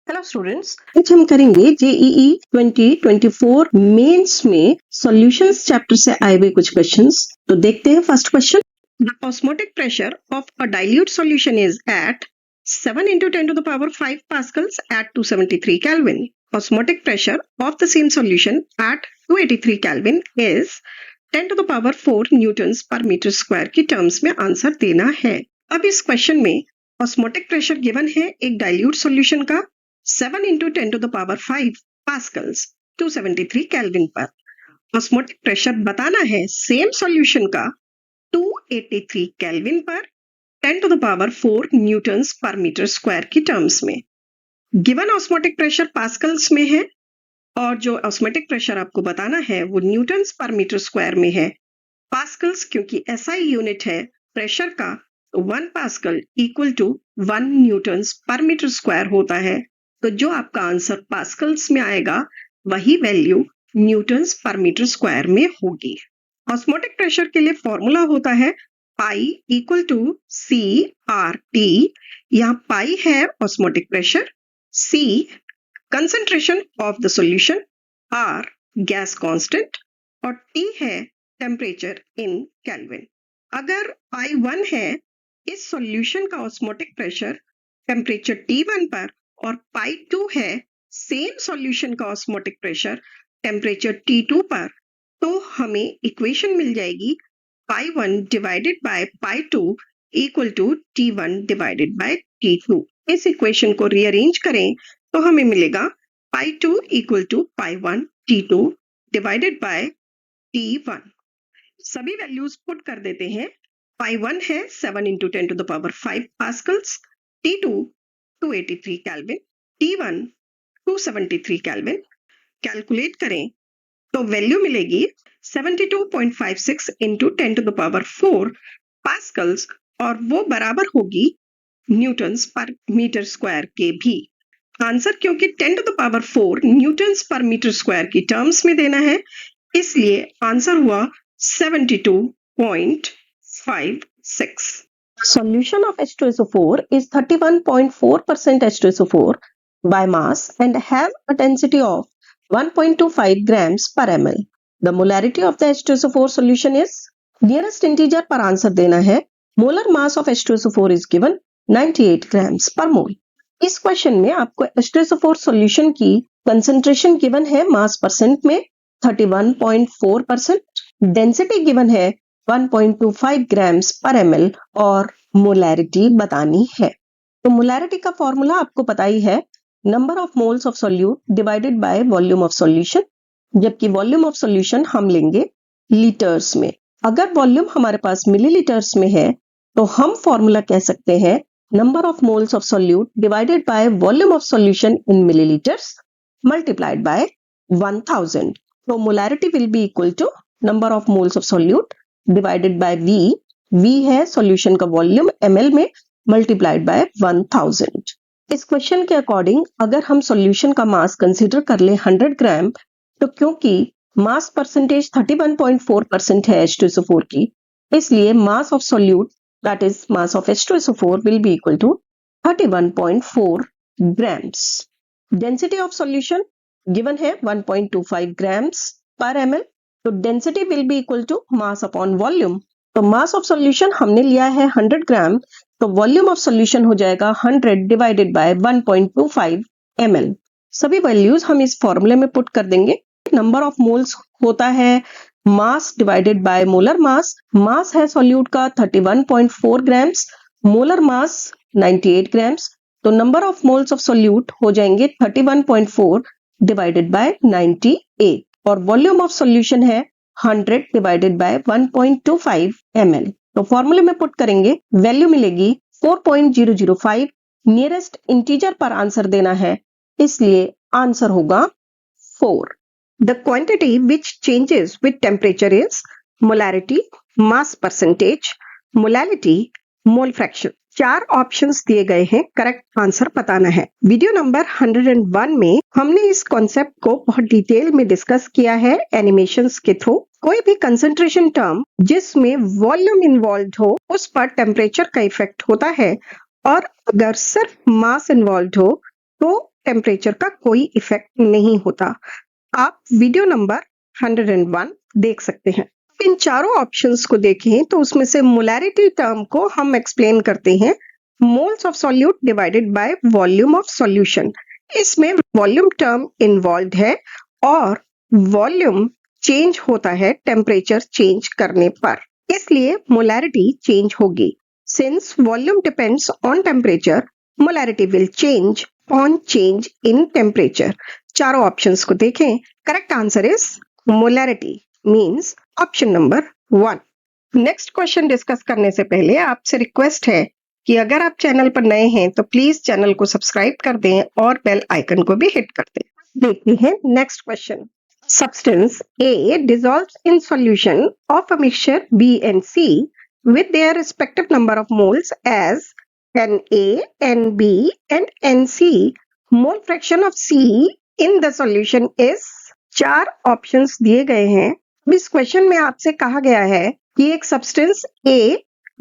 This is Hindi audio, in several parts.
हेलो स्टूडेंट्स, आज हम करेंगे जेईई 2024 मेंस में सॉल्यूशंस चैप्टर से आए हुए कुछ क्वेश्चंस। तो देखते हैं first question. The osmotic pressure of a dilute solution is at 7 into 10 to the power 5 pascals at 273 Kelvin. Osmotic pressure of the same solution at 283 Kelvin is 10 to the power 4 Newton's per metre square की टर्म्स में आंसर देना है। अब इस क्वेश्चन में ऑस्मोटिक प्रेशर गिवन है एक डाइल्यूट सॉल्यूशन का 7 into 10 to the power 5 pascals 273 kelvin पर। ऑस्मोटिक प्रेशर बताना है सेम सॉल्यूशन का 283 केल्विन पर 10 to the power 4 Newton's per metre square की टर्म्स में। गिवन ऑस्मोटिक प्रेशर पास्कल्स में है और जो ऑस्मोटिक प्रेशर आपको बताना है वो न्यूटन्स पर मीटर स्क्वायर में है। पास्कल्स क्योंकि एसआई यूनिट है प्रेशर का, 1 pascal equal to 1 Newton's per metre square होता है। तो जो आपका आंसर पास्कल्स में आएगा वही value newtons per metre square में होगी। ऑस्मोटिक प्रेशर के लिए फॉर्मूला होता है pi equal to C R T. यहाँ पाई है osmotic pressure, C concentration of the solution, R gas constant और टी है टेम्परेचर इन केल्विन। अगर I1 है इस सॉल्यूशन का ऑस्मोटिक प्रेशर टेम्परेचर T1 पर और पाई 2 है सेम सॉल्यूशन का ऑस्मोटिक प्रेशर टेम्परेचर T2 पर, तो हमें इक्वेशन मिल जाएगी pi 1 divided by pi 2 equal to T1 divided by T2। इस इक्वेशन को रीअरेंज करें तो हमें मिलेगा pi 2 equal to pi 1 T2 divided by T1। सभी वैल्यूज पुट कर देते हैं। पाई 1 है 7 into 10 to the power 5 pascals, T2 283 kelvin, T1 273 kelvin. Calculate करें तो वैल्यू मिलेगी 72.56 into 10 to the power 4 Pascal's और वो बराबर होगी न्यूटन्स पर मीटर स्क्वायर के भी। आंसर क्योंकि 10 to the power 4 Newton's per metre square की टर्म्स में देना है, इसलिए आंसर हुआ 72.56. Solution of H2SO4 is 31.4% H2SO4 by mass and have a density of 1.25 grams per ml. The molarity of the H2SO4 solution is nearest integer पर आंसर देना है। Molar mass of H2SO4 is given 98 grams per mole. इस क्वेश्चन में आपको H2SO4 सॉल्यूशन की कंसंट्रेशन गिवन है मास परसेंट में 31.4%, डेंसिटी गिवन है 1.25 ग्राम्स पर ml और मोलैरिटी बतानी है। तो मोलैरिटी का फॉर्मूला आपको पता ही है, number of moles of solute divided by volume of solution, जबकि वॉल्यूम ऑफ सॉल्यूशन हम लेंगे लीटर्स में। अगर वॉल्यूम हमारे पास मिलीलीटर्स में है तो हम फॉर्मूला कह सकते हैं number of moles of solute divided by volume of solution in millilitres multiplied by 1000। तो molarity will be equal to number of moles of solute divided by V। V है सॉल्यूशन का वॉल्यूम ml में मल्टीप्लाइड बाय 1000। इस क्वेश्चन के अकॉर्डिंग अगर हम सॉल्यूशन का मास कंसीडर कर ले 100 ग्राम, तो क्योंकि मास परसेंटेज 31.4% है H2SO4 की, इसलिए mass of solute that is mass of H2SO4 will be equal to 31.4 grams. Density of solution given है 1.25 ग्राम्स पर ml, तो density will be equal to mass upon volume. तो मास ऑफ सॉल्यूशन हमने लिया है 100 ग्राम, तो वॉल्यूम ऑफ सॉल्यूशन हो जाएगा 100 डिवाइडेड बाय 1.25 ml। सभी वैल्यूज हम इस फॉर्मूले में पुट कर देंगे। नंबर ऑफ मोल्स होता है mass divided by molar mass. Mass है सॉल्यूट का 31.4 ग्राम्स, मोलर मास 98 ग्राम्स, तो number of moles of solute हो जाएंगे 31.4 डिवाइडेड बाय 98 और वॉल्यूम ऑफ सॉल्यूशन है 100 डिवाइडेड बाय 1.25 ml। तो फॉर्मूले में पुट करेंगे, वैल्यू मिलेगी 4.005। नियरेस्ट इंटीजर पर आंसर देना है, इसलिए आंसर होगा 4। The quantity which changes with temperature is molarity, mass percentage, molality, mole fraction. 4 options दिए गए हैं, करेक्ट आंसर बताना है। वीडियो नंबर 101 में हमने इस कॉन्सेप्ट को बहुत डिटेल में डिस्कस किया है एनिमेशंस के थ्रू। कोई भी कंसंट्रेशन टर्म जिसमें वॉल्यूम इन्वॉल्व हो उस पर टेम्परेचर का इफेक्ट होता है, और अगर सिर्फ मास इन्वॉल्व हो तो टेम्परेचर का कोई इफेक्ट नहीं होता। आप वीडियो नंबर 101 देख सकते हैं। इन चारों ऑप्शंस को देखें तो उसमें से मोलैरिटी टर्म को हम एक्सप्लेन करते हैं moles of solute divided by volume of solution. इसमें वॉल्यूम टर्म इन्वॉल्व है और वॉल्यूम चेंज होता है टेम्परेचर चेंज करने पर, इसलिए मोलैरिटी चेंज होगी। Since volume depends on temperature, molarity will change on change in temperature. चारों ऑप्शंस को देखें। Correct answer is molarity means option number 1। Next question discuss करने से पहले आपसे रिक्वेस्ट है कि अगर आप चैनल पर नए हैं तो प्लीज चैनल को सब्सक्राइब कर दें और बेल आइकन को भी हिट कर दें। देखते हैं next question. Substance A dissolves in solution of a mixture B and C with their respective number of moles as Na, Nb and Nc. Mole fraction of C in the solution is। 4 options दिए गए हैं। इस क्वेश्चन में आपसे कहा गया है कि एक सब्सटेंस A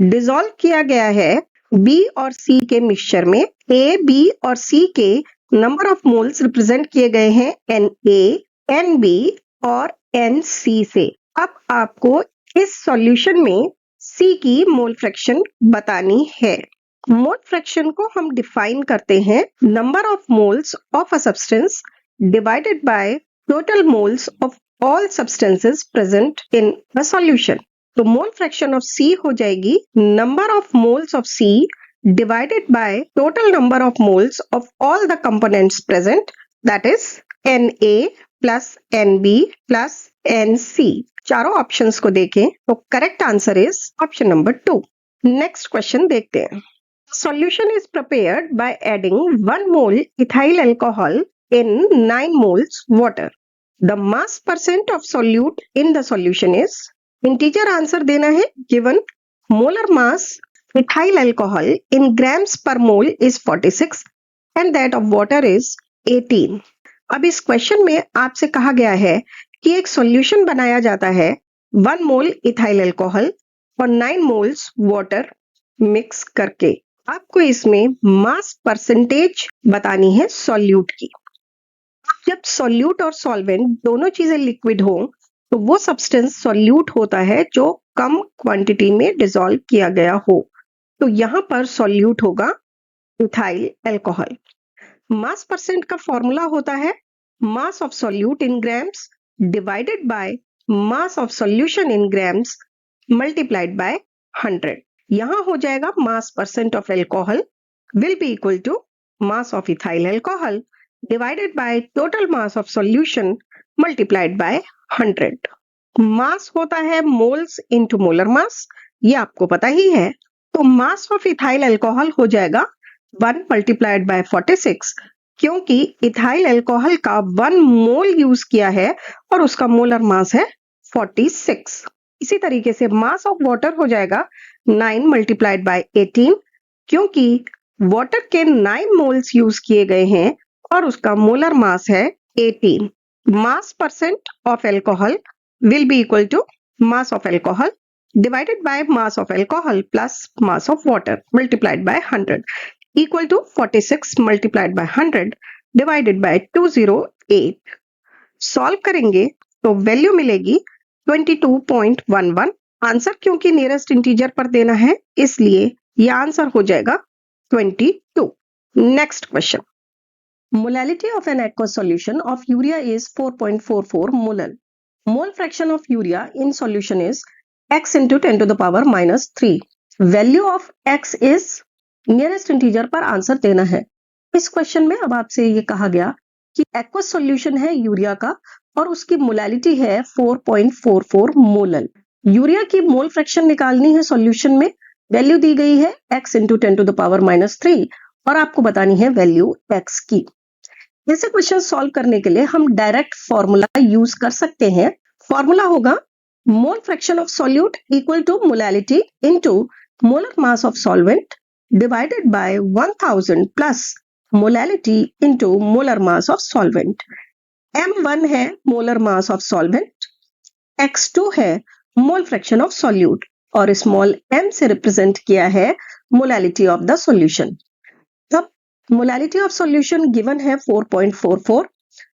डिसॉल्व किया गया है B और C के मिक्सचर में। A, B और C के नंबर ऑफ मोल्स रिप्रेजेंट किए गए हैं Na, Nb और Nc से। अब आपको इस सॉल्यूशन में C की मोल फ्रैक्शन बतानी है। मोल फ्रैक्शन को हम डिफाइन करते हैं number of moles of a substance divided by total moles of all substances present in a solution. तो मोल फ्रैक्शन ऑफ C हो जाएगी number of moles of C divided by total number of moles of all the components present, that is Na plus Nb plus Nc। चारों ऑप्शंस को देखें तो correct answer is option number 2। Next question देखते हैं। Solution is prepared by adding 1 mole ethyl alcohol in 9 moles water. The mass percent of solute in the solution is. Integer answer देना है given molar mass ethyl alcohol in grams per mole is 46 and that of water is 18। अब इस क्वेश्चन में आपसे कहा गया है कि एक सॉल्यूशन बनाया जाता है 1 मोल इथाइल अल्कोहल और 9 मोल्स वाटर मिक्स करके। आपको इसमें मास परसेंटेज बतानी है सॉल्यूट की। जब सॉल्यूट और सॉल्वेंट दोनों चीजें लिक्विड हो तो वो सब्सटेंस सॉल्यूट होता है जो कम क्वांटिटी में डिसॉल्व किया गया हो। तो यहां पर सॉल्यूट होगा इथाइल अल्कोहल। मास परसेंट का फॉर्मूला होता है mass of solute in grams divided by mass of solution in grams multiplied by 100। यहां हो जाएगा mass percent of alcohol will be equal to mass of ethyl alcohol divided by total mass of solution multiplied by 100। Mass होता है मोल्स इनटू मोलर मास, ये आपको पता ही है। तो मास ऑफ इथाइल अल्कोहल हो जाएगा 1 मल्टीप्लाइड बाय 46, क्योंकि इथाइल अल्कोहल का 1 मोल यूज किया है और उसका मोलर मास है 46। इसी तरीके से मास ऑफ वाटर हो जाएगा 9 मल्टीप्लाइड बाय 18, क्योंकि वाटर के 9 मोल्स यूज किए गए हैं और उसका मोलर मास है 18। Mass percent of alcohol will be equal to mass of alcohol divided by mass of alcohol plus mass of water multiplied by 100 equal to 46 multiplied by 100 divided by 208। Solve करेंगे तो वैल्यू मिलेगी 22.11। आंसर क्योंकि नियरेस्ट इंटीजर पर देना है इसलिए ये आंसर हो जाएगा 22। Next question. Molality of an aqueous solution of urea is 4.44 molal. Mole fraction of urea in solution is x into 10 to the power minus 3। Value of x is nearest integer पर आंसर देना है। इस क्वेश्चन में अब आपसे ये कहा गया कि एक्वस सॉल्यूशन है यूरिया का और उसकी मोलैलिटी है 4.44 मोलल। यूरिया की मोल फ्रैक्शन निकालनी है सॉल्यूशन में। वैल्यू दी गई है x into 10 to the power minus 3 और आपको बतानी है वैल्यू x की। ऐसे क्वेश्चन सॉल्व करने के लिए हम डायरेक्ट फॉर्मूला यूज कर सकते हैं। फॉर्मूला होगा mole fraction of solute equal to molality into molar mass of solvent divided by 1000 plus molality into molar mass of solvent। M1 है molar mass of solvent, X2 है mole fraction of solute और स्मॉल m से रिप्रेजेंट किया है molality of the solution। अब मोलैलिटी ऑफ सॉल्यूशन गिवन है 4.44,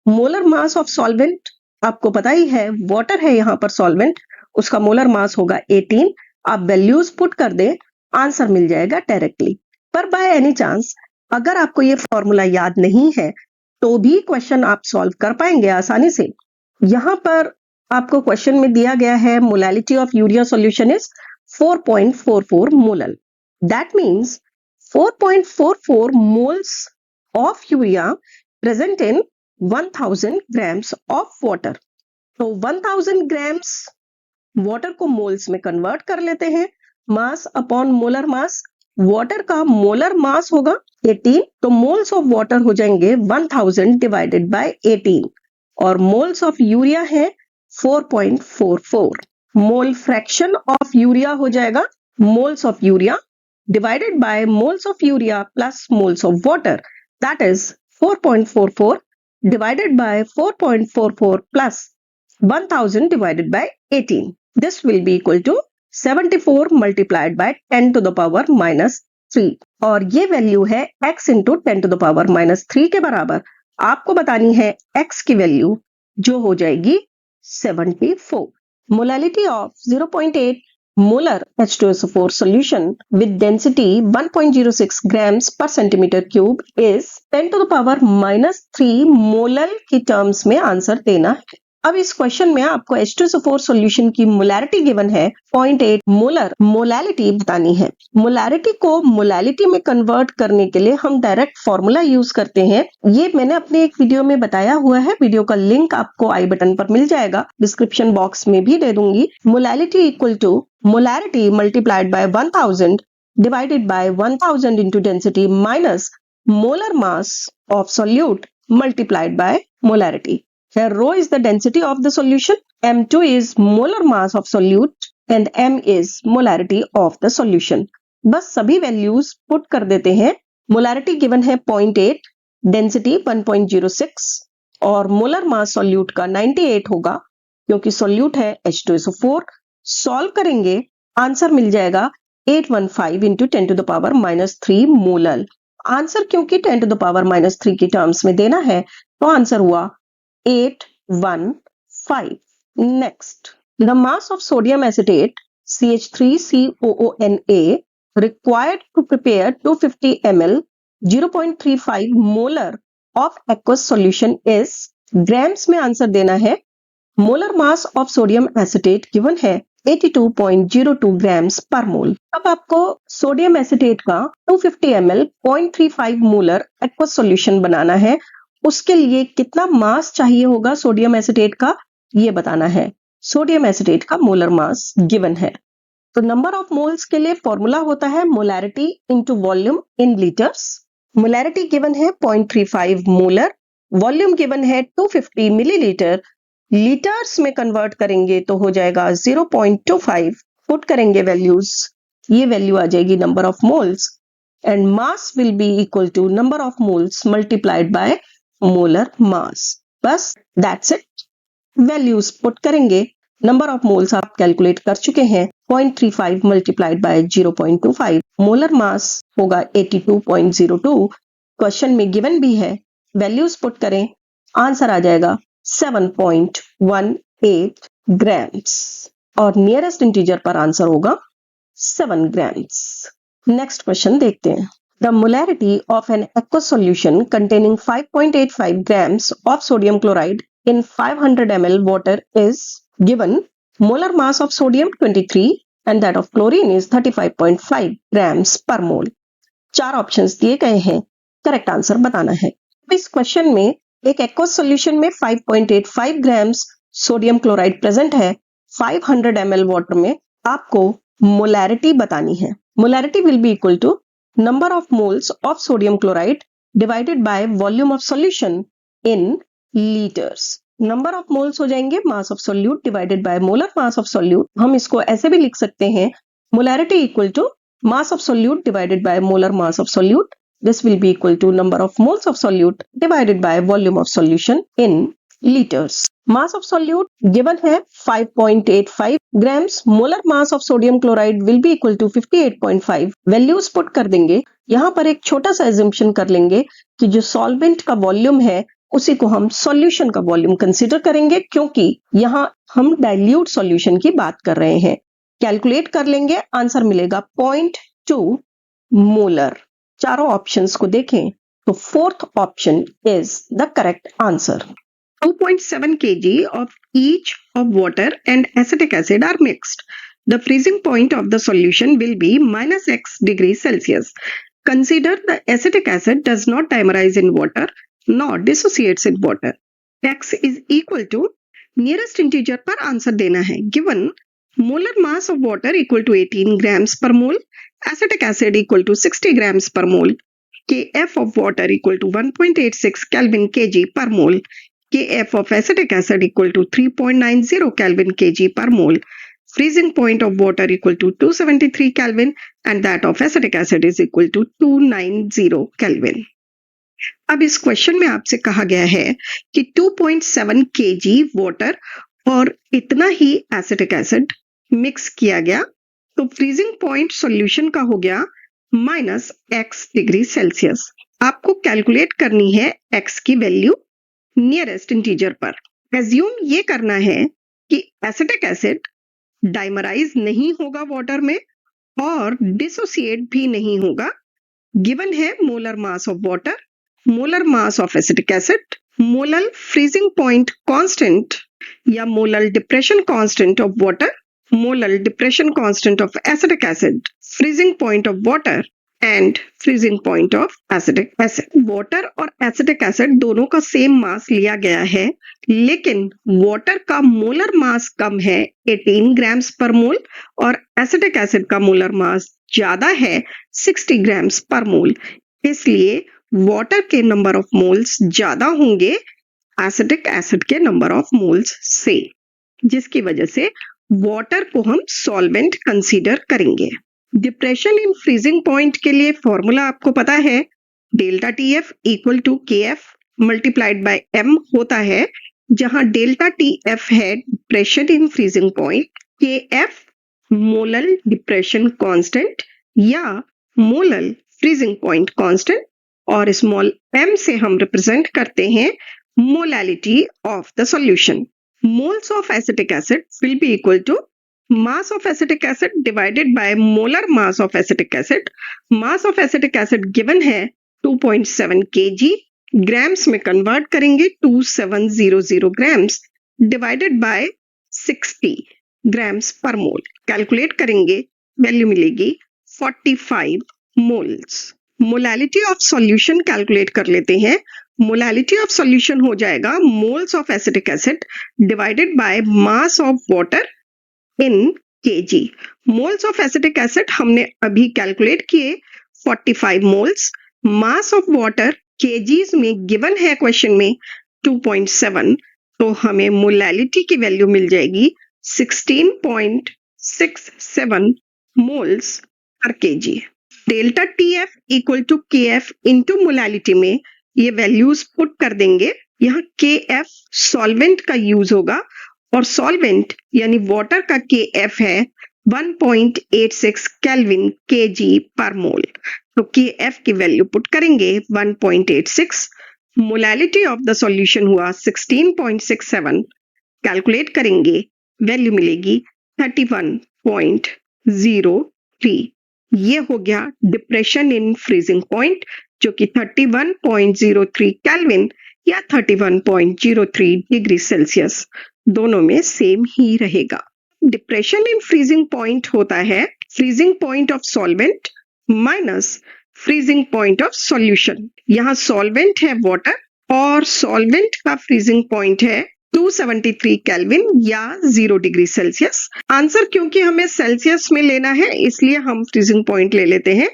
मोलर मास ऑफ सॉल्वेंट आपको पता ही है, वाटर है यहाँ पर सॉल्वेंट, उसका मोलर मास होगा 18। आप वैल्यूज पुट कर दें, आंसर मिल जाएगा डायरेक्टली। पर बाय एनी चांस अगर आपको ये फॉर्मूला याद नहीं है तो भी क्वेश्चन आप सॉल्व कर पाएंगे आसानी से। यहाँ पर आपको क्वेश्चन में दिया गया है molality of urea solution is 4.44 molar. That means 4.44 moles of urea present in 1000 grams of water। तो 1000 grams वाटर को मोल्स में कन्वर्ट कर लेते हैं, mass upon molar mass, water का मोलर मास होगा 18, तो मोल्स ऑफ वाटर हो जाएंगे 1000 डिवाइडेड बाय 18 और मोल्स ऑफ यूरिया है 4.44। मोल फ्रैक्शन ऑफ यूरिया हो जाएगा moles of urea divided by moles of urea plus moles of water, that is 4.44 divided by 4.44 plus 1000 divided by 18. This will be equal to 74 multiplied by 10 to the power minus 3 और ये वैल्यू है x into 10 to the power minus 3 के बराबर। आपको बतानी है x की वैल्यू जो हो जाएगी 74। Molality of 0.8 molar H2SO4 solution with density 1.06 grams per centimeter cube is 10 to the power minus 3 molar की टर्म्स में आंसर देना है। अब इस क्वेश्चन में आपको H2SO4 सॉल्यूशन की मोलैरिटी गिवन है 0.8 मोलर, मोलैलिटी बतानी है। मोलैरिटी को मोलैलिटी में कन्वर्ट करने के लिए हम डायरेक्ट फॉर्मूला यूज करते हैं। ये मैंने अपने एक वीडियो में बताया हुआ है, वीडियो का लिंक आपको आई बटन पर मिल जाएगा, डिस्क्रिप्शन बॉक्स में भी दे दूंगी। Molality equal to molarity multiplied by 1000 divided by 1000 into density minus molar mass of solute multiplied by molarity. Here rho is the density of the solution, m2 is molar mass of solute and m is molarity of the solution. बस सभी वैल्यूज पुट कर देते हैं। मोलैरिटी गिवन है 0.8, डेंसिटी 1.06 और मोलर मास सॉल्यूट का 98 होगा क्योंकि सॉल्यूट है H2SO4। सॉल्व करेंगे, आंसर मिल जाएगा 815 into 10 to the power minus 3 molar. Answer क्योंकि 10 टू द पावर माइनस 3 की टर्म्स में देना है तो आंसर हुआ 815। Next, the mass of sodium acetate CH3COONA required to prepare 250 ml 0.35 molar of aqueous solution is, grams में आंसर देना है। Molar mass of sodium acetate given है 82.02 ग्राम्स पर मोल। अब आपको सोडियम एसिटेट का 250 ml 0.35 मोलर एक्वस सॉल्यूशन बनाना है। उसके लिए कितना मास चाहिए होगा सोडियम एसिटेट का, ये बताना है। सोडियम एसिटेट का मोलर मास गिवन है, तो नंबर ऑफ मोल्स के लिए फॉर्मूला होता है मोलैरिटी इनटू वॉल्यूम इन लीटर्स। मोलैरिटी गिवन है 0.35 मोलर, वॉल्यूम गिवन है 250 मिलीलीटर, लीटर्स में कन्वर्ट करेंगे तो हो जाएगा 0.25। पुट करेंगे वैल्यूज, ये वैल्यू आ जाएगी number of moles and mass will be equal to number of moles multiplied by molar mass. बस दैट्स इट। वैल्यूज पुट करेंगे, नंबर ऑफ मोल्स आप कैलकुलेट कर चुके हैं, 0.35 मल्टीप्लाइड बाय 0.25, मोलर मास होगा 82.02, क्वेश्चन में गिवन भी है। वैल्यूज पुट करें, आंसर आ जाएगा 7.18 ग्राम्स और नियरेस्ट इंटीजर पर आंसर होगा 7 ग्राम्स। नेक्स्ट क्वेश्चन देखते हैं। The molarity of an aqueous solution containing 5.85 grams of sodium chloride in 500 ml water is given. Molar mass of sodium 23 and that of chlorine is 35.5 grams per mole. 4 options दिए गए हैं, करेक्ट आंसर बताना है। इस क्वेश्चन में एक एक्वस सॉल्यूशन में 5.85 ग्राम्स सोडियम क्लोराइड प्रेजेंट है, 500 ml वाटर में आपको मोलैरिटी बतानी है। Molarity will be equal to number of moles of sodium chloride divided by volume of solution in litres. Number of moles हो जाएंगे mass of solute divided by molar mass of solute. हम इसको ऐसे भी लिख सकते हैं, molarity equal to mass of solute divided by molar mass of solute. This will be equal to number of moles of solute divided by volume of solution in liters. Mass of solute given है 5.85 grams. Molar mass of sodium chloride will be equal to 58.5. Values put कर देंगे. यहाँ पर एक छोटा सा assumption कर लेंगे कि जो solvent का वॉल्यूम है उसी को हम सॉल्यूशन का वॉल्यूम कंसीडर करेंगे, क्योंकि यहाँ हम डाइल्यूट सॉल्यूशन की बात कर रहे हैं. कैलकुलेट कर लेंगे, आंसर मिलेगा 0.2 मोलर. चारों ऑप्शंस को देखें तो fourth option is the correct answer. 2.7 kg of each of water and acetic acid are mixed. The freezing point of the solution will be minus x degrees Celsius. Consider the acetic acid does not dimerize in water nor dissociates in water. X is equal to nearest integer पर आंसर देना है. Given molar mass of water equal to 18 grams per mole, acetic acid equal to 60 grams per mole, Kf of water equal to 1.86 Kelvin kg per mole, Kf of acetic acid equal to 3.90 Kelvin kg per mole, freezing point of water equal to 273 Kelvin and that of acetic acid is equal to 290 Kelvin. अब इस क्वेश्चन में आपसे कहा गया है कि 2.7 kg वाटर और इतना ही एसिटिक एसिड मिक्स किया गया, तो फ्रीजिंग पॉइंट सॉल्यूशन का हो गया माइनस एक्स डिग्री सेल्सियस. आपको कैलकुलेट करनी है एक्स की वैल्यू नियरेस्ट इंटीजर पर. एज्यूम ये करना है कि एसिटिक एसिड डाइमराइज नहीं होगा वाटर में और डिसोसिएट भी नहीं होगा. गिवन है molar mass of water, molar mass of acetic acid, molar freezing point constant या molar depression constant of water, molar depression constant of acetic acid, freezing point of water and freezing point of acetic acid. Water और acetic acid दोनों का सेम मास लिया गया है, लेकिन water का मोलर मास कम है 18 ग्राम्स पर मोल और acetic acid का मोलर मास ज्यादा है 60 ग्राम्स पर मोल. इसलिए water के नंबर ऑफ मोल्स ज्यादा होंगे acetic acid के नंबर ऑफ मोल्स से, जिसकी वजह से वाटर को हम सॉल्वेंट कंसीडर करेंगे. डिप्रेशन इन फ्रीजिंग पॉइंट के लिए फॉर्मूला आपको पता है, delta T F equal to K F multiplied by M होता है, जहां डेल्टा टी एफ है depression in freezing point, K F molar depression constant या मोलर फ्रीजिंग पॉइंट कांस्टेंट और स्मॉल एम से हम रिप्रेजेंट करते हैं molality of the solution. Moles of acetic acid will be equal to mass of acetic acid divided by molar mass of acetic acid. Mass of acetic acid given है 2.7 kg, ग्राम्स में कन्वर्ट करेंगे 2700 ग्राम्स डिवाइडेड बाय 60 ग्राम्स पर मोल. कैलकुलेट करेंगे, वैल्यू मिलेगी 45 moles. Molality of solution calculate कर लेते हैं. मोलैलिटी ऑफ सॉल्यूशन हो जाएगा moles of acetic acid divided by mass of water in KG. Moles of acetic acid हमने अभी कैलकुलेट किए 45 moles. Mass of water KGs में गिवन है क्वेश्चन में 2.7, तो हमें मोलैलिटी की वैल्यू मिल जाएगी 16.67 moles per kg. Delta T F equal to K F into molality में ये वैल्यूज पुट कर देंगे. यहाँ के एफ सॉल्वेंट का यूज होगा और सॉल्वेंट यानी वाटर का के एफ है 1.86 केल्विन केजी पर मोल. तो के एफ की वैल्यू पुट करेंगे 1.86. मोलैलिटी ऑफ द सॉल्यूशन हुआ 16.67. कैलकुलेट करेंगे, वैल्यू मिलेगी 31.03. ये हो गया डिप्रेशन इन फ्रीजिंग पॉइंट, जो कि 31.03 केल्विन या 31.03 डिग्री सेल्सियस दोनों में सेम ही रहेगा. डिप्रेशन इन फ्रीजिंग पॉइंट होता है freezing point of solvent minus freezing point of solution. यहाँ सॉल्वेंट है वाटर और सॉल्वेंट का फ्रीजिंग पॉइंट है 273 केल्विन या 0 डिग्री सेल्सियस. आंसर क्योंकि हमें सेल्सियस में लेना है इसलिए हम फ्रीजिंग पॉइंट ले लेते हैं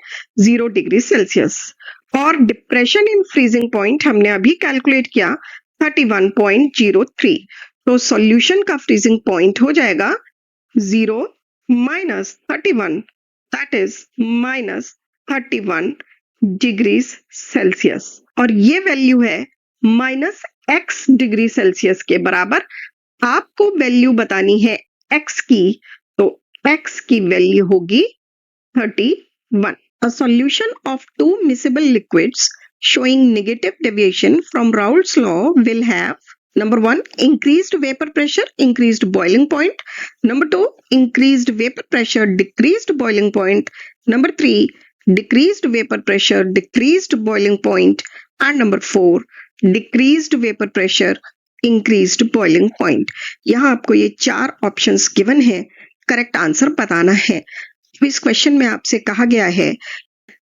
0 डिग्री सेल्सियस. और डिप्रेशन इन फ्रीजिंग पॉइंट हमने अभी कैलकुलेट किया 31.03. तो सॉल्यूशन का फ्रीजिंग पॉइंट हो जाएगा 0 minus 31, that is minus 31 degree Celsius. और ये वैल्यू है माइनस x डिग्री सेल्सियस के बराबर आपको वैल्यू बतानी है x की, तो x की वैल्यू होगी 31. A solution of two miscible liquids showing negative deviation from Raoult's law will have number 1 increased vapor pressure, increased boiling point. Number 2 increased vapor pressure, decreased boiling point. Number 3 decreased vapor pressure, decreased boiling point. And number 4 decreased vapor pressure, increased boiling point. यहाँ आपको ये 4 ऑप्शंस गिवन है, करेक्ट आंसर बताना है. इस क्वेश्चन में आपसे कहा गया है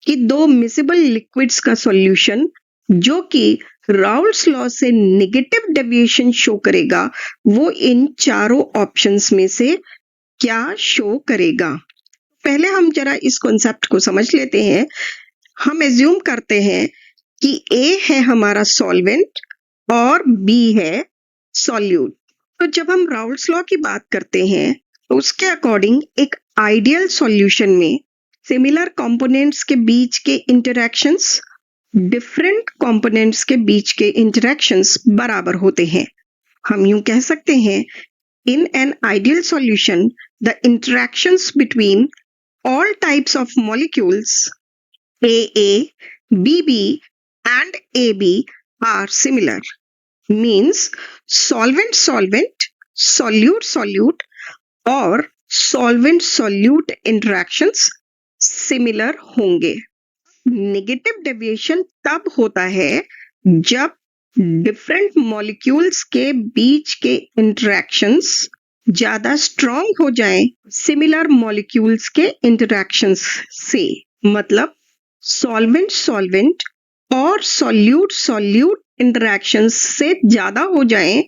कि दो मिसिबल लिक्विड्स का सॉल्यूशन जो कि राउल्ट्स लॉ से नेगेटिव डेविएशन शो करेगा, वो इन चारों ऑप्शंस में से क्या शो करेगा. पहले हम जरा इस कॉन्सेप्ट को समझ लेते हैं. हम एज्यूम करते हैं कि A है हमारा सॉल्वेंट और B है सॉल्यूट. तो जब हम राउल्ट्स लॉ की बात करते हैं तो उसके अकॉर्डिंग एक आइडियल सॉल्यूशन में सिमिलर कंपोनेंट्स के बीच के इंटरैक्शंस डिफरेंट कंपोनेंट्स के बीच के इंटरैक्शंस बराबर होते हैं. हम यूं कह सकते हैं, in an ideal solution the interactions between all types of molecules AA, BB and AB are similar. Means solvent solvent, solute solute और solvent solute interactions similar होंगे. नेगेटिव डेविएशन तब होता है जब डिफरेंट मॉलिक्यूल्स के बीच के इंटरैक्शंस ज्यादा स्ट्रॉन्ग हो जाएं सिमिलर मॉलिक्यूल्स के इंटरैक्शंस से. मतलब सॉल्वेंट सॉल्वेंट और सॉल्यूट सॉल्यूट इंटरैक्शंस से ज्यादा हो जाएं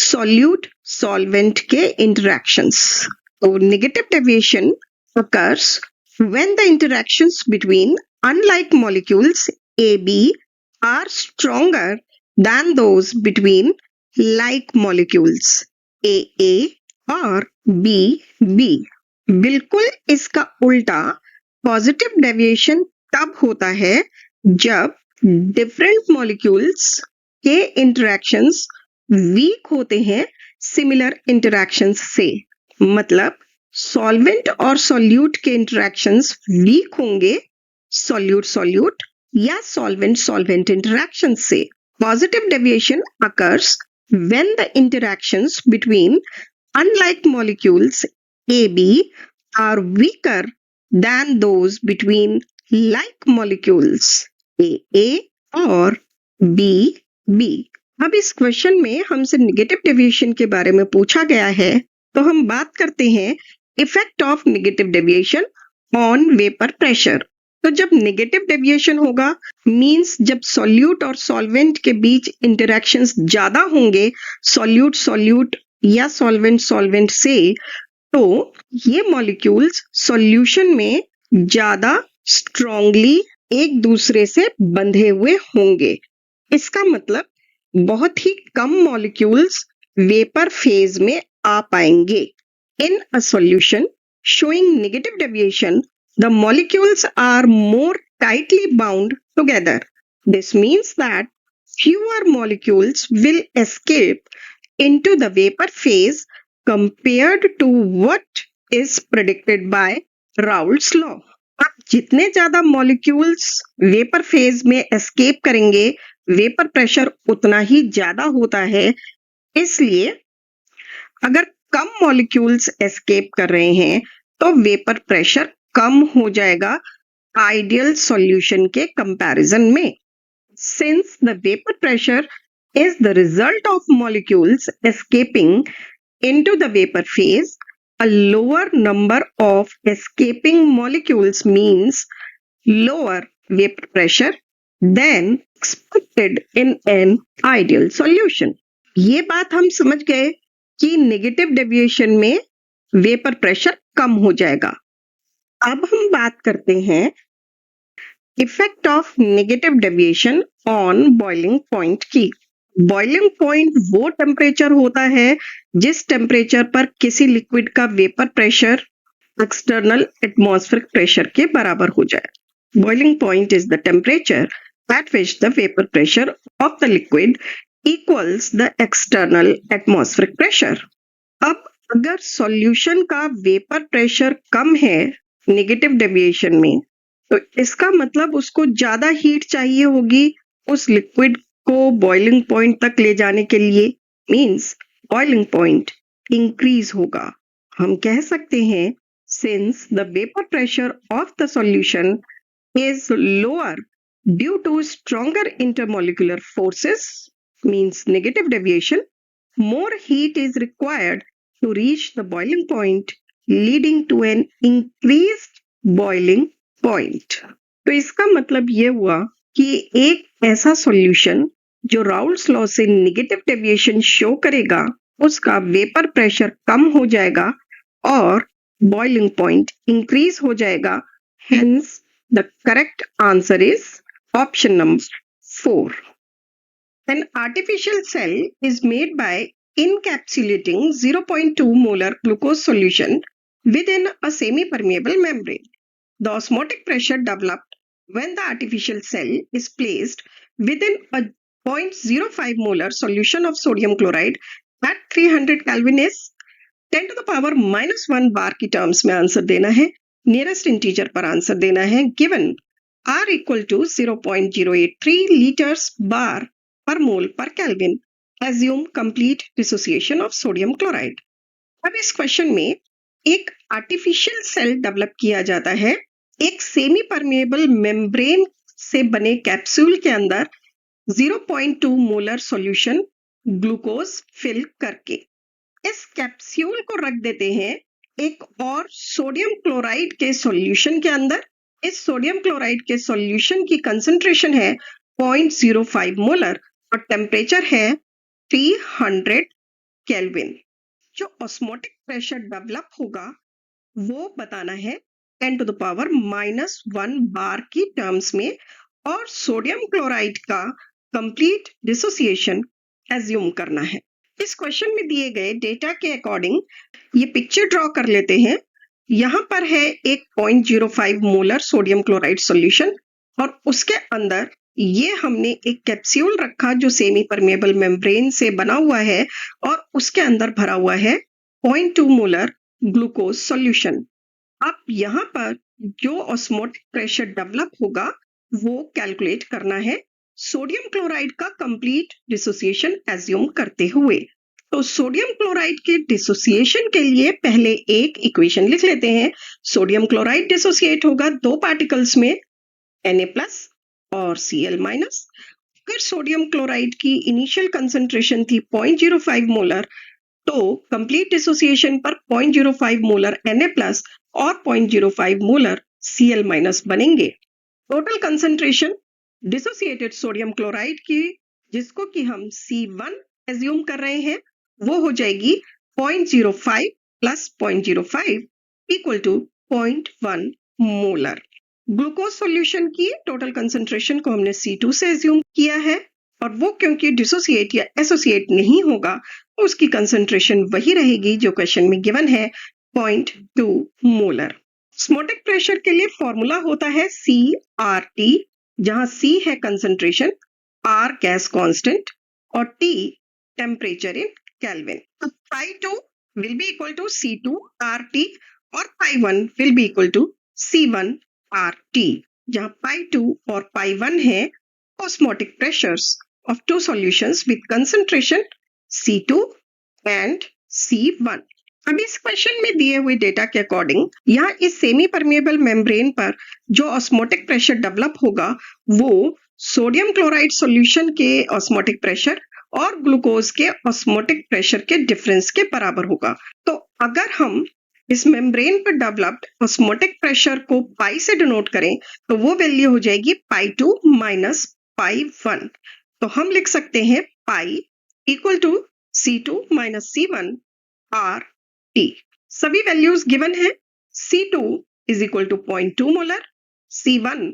सॉल्यूट सॉल्वेंट के इंटरैक्शंस. तो negative deviation occurs when the interactions between unlike molecules AB are stronger than those between like molecules AA और BB. बिल्कुल इसका उल्टा पॉजिटिव डेविएशन तब होता है जब डिफरेंट मॉलिक्यूल्स के इंटरैक्शंस वीक होते हैं सिमिलर इंटरैक्शंस से. मतलब सॉल्वेंट और सॉल्यूट के इंटरैक्शंस वीक होंगे सॉल्यूट सॉल्यूट या सॉल्वेंट सॉल्वेंट इंटरैक्शन से. Positive deviation occurs when the interactions between unlike molecules AB are weaker than those between like molecules AA और BB. अब इस क्वेश्चन में हमसे नेगेटिव डेविएशन के बारे में पूछा गया है, तो हम बात करते हैं effect of negative deviation on vapour pressure. तो जब नेगेटिव डेविएशन होगा मींस जब सॉल्यूट और सॉल्वेंट के बीच इंटरैक्शंस ज्यादा होंगे सॉल्यूट सॉल्यूट या सॉल्वेंट सॉल्वेंट से, तो ये मॉलिक्यूल्स सॉल्यूशन में ज्यादा स्ट्रांगली एक दूसरे से बंधे हुए होंगे. इसका मतलब बहुत ही कम मॉलिक्यूल्स वेपर फेज में आ पाएंगे. In a solution showing negative deviation, the molecules are more tightly bound together. This means that fewer molecules will escape into the vapor phase compared to what is predicted by Raoult's law. अब जितने ज्यादा मॉलिक्यूल्स वेपर फेज में एस्केप करेंगे वेपर प्रेशर उतना ही ज्यादा होता है. इसलिए अगर कम मॉलिक्यूल्स एस्केप कर रहे हैं तो वेपर प्रेशर कम हो जाएगा आइडियल सॉल्यूशन के कंपैरिजन में. Since the vapour pressure is the result of molecules escaping into the vapour phase, a lower number of escaping molecules means lower vapor pressure than expected in an ideal solution. ये बात हम समझ गए कि नेगेटिव डेविएशन में वेपर प्रेशर कम हो जाएगा. अब हम बात करते हैं effect of negative deviation on boiling point की. बॉइलिंग पॉइंट वो टेम्परेचर होता है जिस टेम्परेचर पर किसी लिक्विड का vapour pressure external atmospheric pressure के बराबर हो जाए. Boiling point is the temperature at which the vapor pressure of the liquid equals the external atmospheric pressure. अब अगर सॉल्यूशन का वेपर प्रेशर कम है नेगेटिव डेविएशन में, तो इसका मतलब उसको ज्यादा हीट चाहिए होगी उस लिक्विड को बॉइलिंग पॉइंट तक ले जाने के लिए। मींस बॉइलिंग पॉइंट इंक्रीज होगा। हम कह सकते हैं since the vapour pressure of the solution is lower due to stronger intermolecular forces, means negative deviation, more heat is required to reach the boiling point, leading to an increased boiling point. तो इसका मतलब ये हुआ कि एक ऐसा सॉल्यूशन जो राउल्स लॉ से नेगेटिव डेविएशन शो करेगा, उसका वेपर प्रेशर कम हो जाएगा और बॉइलिंग पॉइंट इंक्रीज हो जाएगा। Hence, the correct answer is option number 4. An artificial cell is made by encapsulating 0.2 molar glucose solution within a semi-permeable membrane. The osmotic pressure developed when the artificial cell is placed within a 0.05 molar solution of sodium chloride at 300 Kelvin is 10 to the power -1 बार की टर्म्स में आंसर देना है। नियरेस्ट इंटीजर पर आंसर देना है। Given R equal to 0.083 litres bar पर मोल पर kelvin. Assume complete dissociation of sodium chloride. अब इस क्वेश्चन में एक आर्टिफिशियल सेल डेवलप किया जाता है एक सेमी परमेएबल मेम्ब्रेन से बने कैप्सूल के अंदर 0.2 मोलर सॉल्यूशन ग्लूकोज फिल करके। इस कैप्सूल को रख देते हैं एक और सोडियम क्लोराइड के सॉल्यूशन के अंदर। इस सोडियम क्लोराइड के सॉल्यूशन की कंसंट्रेशन है 0.05 मोलर और टेम्परेचर है 300 केल्विन। जो ऑस्मोटिक प्रेशर डेवलप होगा वो बताना है 10 to the power -1 बार की टर्म्स में और सोडियम क्लोराइड का कंप्लीट डिसोसिएशन एज्यूम करना है। इस क्वेश्चन में दिए गए डेटा के अकॉर्डिंग ये पिक्चर ड्रॉ कर लेते हैं। यहाँ पर है एक 0.05 मोलर सोडियम क्लोराइड सॉल्यूशन और उसके अंदर ये हमने एक कैप्सूल रखा जो सेमी परमेएबल मेम्ब्रेन से बना हुआ है और उसके अंदर भरा हुआ है 0.2 मोलर ग्लूकोज सॉल्यूशन। अब यहाँ पर जो ऑस्मोटिक प्रेशर डेवलप होगा वो कैलकुलेट करना है सोडियम क्लोराइड का कंप्लीट डिसोसिएशन एज्यूम करते हुए। तो सोडियम क्लोराइड के डिसोसिएशन के लिए पहले एक इक्वेशन लिख लेते हैं। सोडियम क्लोराइड डिसोसिएट होगा दो पार्टिकल्स में Na+ और Cl-। अगर सोडियम क्लोराइड की इनिशियल कंसंट्रेशन थी 0.05 मोलर, तो कंप्लीट डिसोसिएशन पर 0.05 मोलर Na+ और 0.05 मोलर Cl- बनेंगे। Total concentration dissociated sodium chloride की, जिसको कि हम C1 एज्यूम कर रहे हैं, वो हो जाएगी 0.05 plus 0.05 equal to 0.1 molar. Glucose solution की टोटल कंसंट्रेशन को हमने C2 से एज्यूम किया है और वो क्योंकि डिसोसिएट या एसोसिएट नहीं होगा तो उसकी कंसंट्रेशन वही रहेगी जो क्वेश्चन में गिवन है 0.2 मोलर। ऑस्मोटिक प्रेशर के लिए फॉर्मूला होता है CRT, जहां C है कंसंट्रेशन, R गैस कांस्टेंट और T टेम्परेचर इन केल्विन। तो pi2 will be equal to C2 RT और pi1 will be equal to C1 RT, जहां pi2 और pi1 है osmotic pressures of two solutions with concentration C2 and C1। अब इस क्वेश्चन में दिए हुए डेटा के अकॉर्डिंग यहाँ इस सेमी परमेएबल मेम्ब्रेन पर जो ऑस्मोटिक प्रेशर डेवलप होगा वो सोडियम क्लोराइड सॉल्यूशन के ऑस्मोटिक प्रेशर और ग्लूकोज के ऑस्मोटिक प्रेशर के डिफरेंस के बराबर होगा। तो अगर हम इस मेम्ब्रेन पर डेवलप्ड ऑस्मोटिक प्रेशर को पाई से डिनोट करें तो वो वैल्यू हो जाएगी pi2 माइनस pi1। तो हम लिख सकते हैं pi equal to C2 minus C1 RT। सभी वैल्यूज गिवन है। C2 is equal to 0.2 molar, C1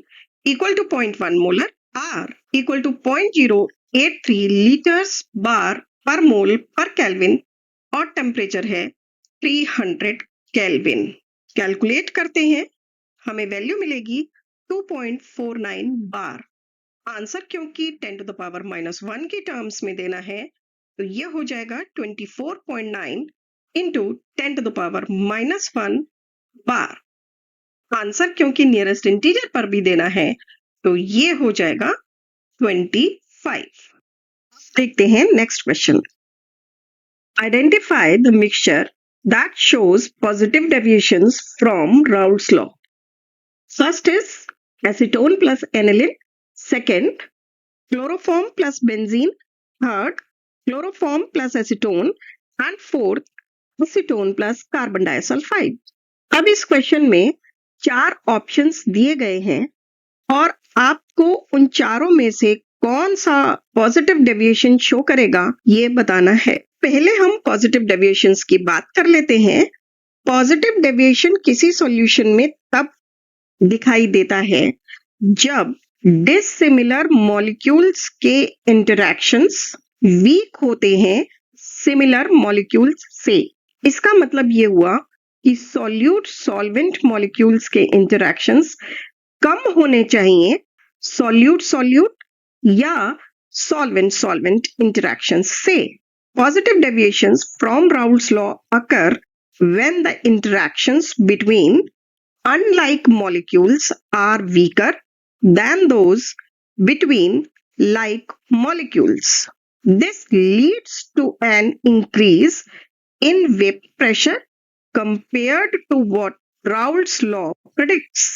equal to 0.1 molar, R equal to 0.083 litres bar पर मोल पर केल्विन और टेम्परेचर है 300 केल्विन। कैलकुलेट करते हैं, हमें वैल्यू मिलेगी 2.49 बार। आंसर क्योंकि 10 टू द पावर -1 की टर्म्स में देना है, तो ये हो जाएगा 24.9 into 10 to the power -1 bar. Answer क्योंकि नियरेस्ट इंटीजर पर भी देना है, तो ये हो जाएगा 25। देखते हैं next question. Identify the mixture that shows positive deviations from Raoult's law. First is acetone plus aniline, second chloroform plus benzene, third chloroform plus acetone and fourth acetone plus carbon disulfide। अब इस क्वेश्चन में 4 ऑप्शंस दिए गए हैं और आपको उन चारों में से कौन सा पॉजिटिव डेविएशन शो करेगा ये बताना है। पहले हम पॉजिटिव डेविएशंस की बात कर लेते हैं। पॉजिटिव डेविएशन किसी सॉल्यूशन में तब दिखाई देता है जब डिसिमिलर मॉलिक्यूल्स के इंटरैक्शंस वीक होते हैं सिमिलर मॉलिक्यूल्स से। इसका मतलब ये हुआ कि सॉल्यूट सॉल्वेंट मॉलिक्यूल्स के इंटरैक्शंस कम होने चाहिए सॉल्यूट सॉल्यूट या सॉल्वेंट सॉल्वेंट इंटरैक्शंस से। Positive deviations from Raoult's law occur when the interactions between unlike molecules are weaker than those between like molecules. This leads to an increase in vapor pressure compared to what Raoult's law predicts.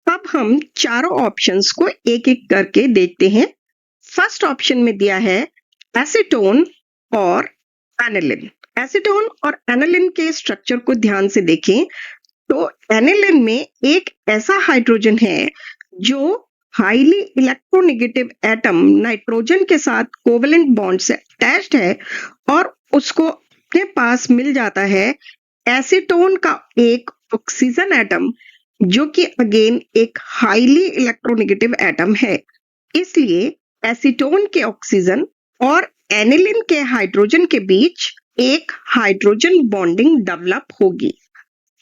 अब हम चारों ऑप्शंस को एक एक करके देखते हैं। फर्स्ट ऑप्शन में दिया है एसीटोन और एनिलिन। एसीटोन और एनिलिन के स्ट्रक्चर को ध्यान से देखें तो एनिलिन में एक ऐसा हाइड्रोजन है जो हाईली इलेक्ट्रोनेगेटिव एटम नाइट्रोजन के साथ कोवेलेंट बॉन्ड से अटैच्ड है और उसको अपने पास मिल जाता है एसीटोन का एक ऑक्सीजन एटम जो कि अगेन एक हाईली इलेक्ट्रोनेगेटिव एटम है। इसलिए एसीटोन के ऑक्सीजन और एनिलिन के हाइड्रोजन के बीच एक हाइड्रोजन बॉन्डिंग डेवलप होगी।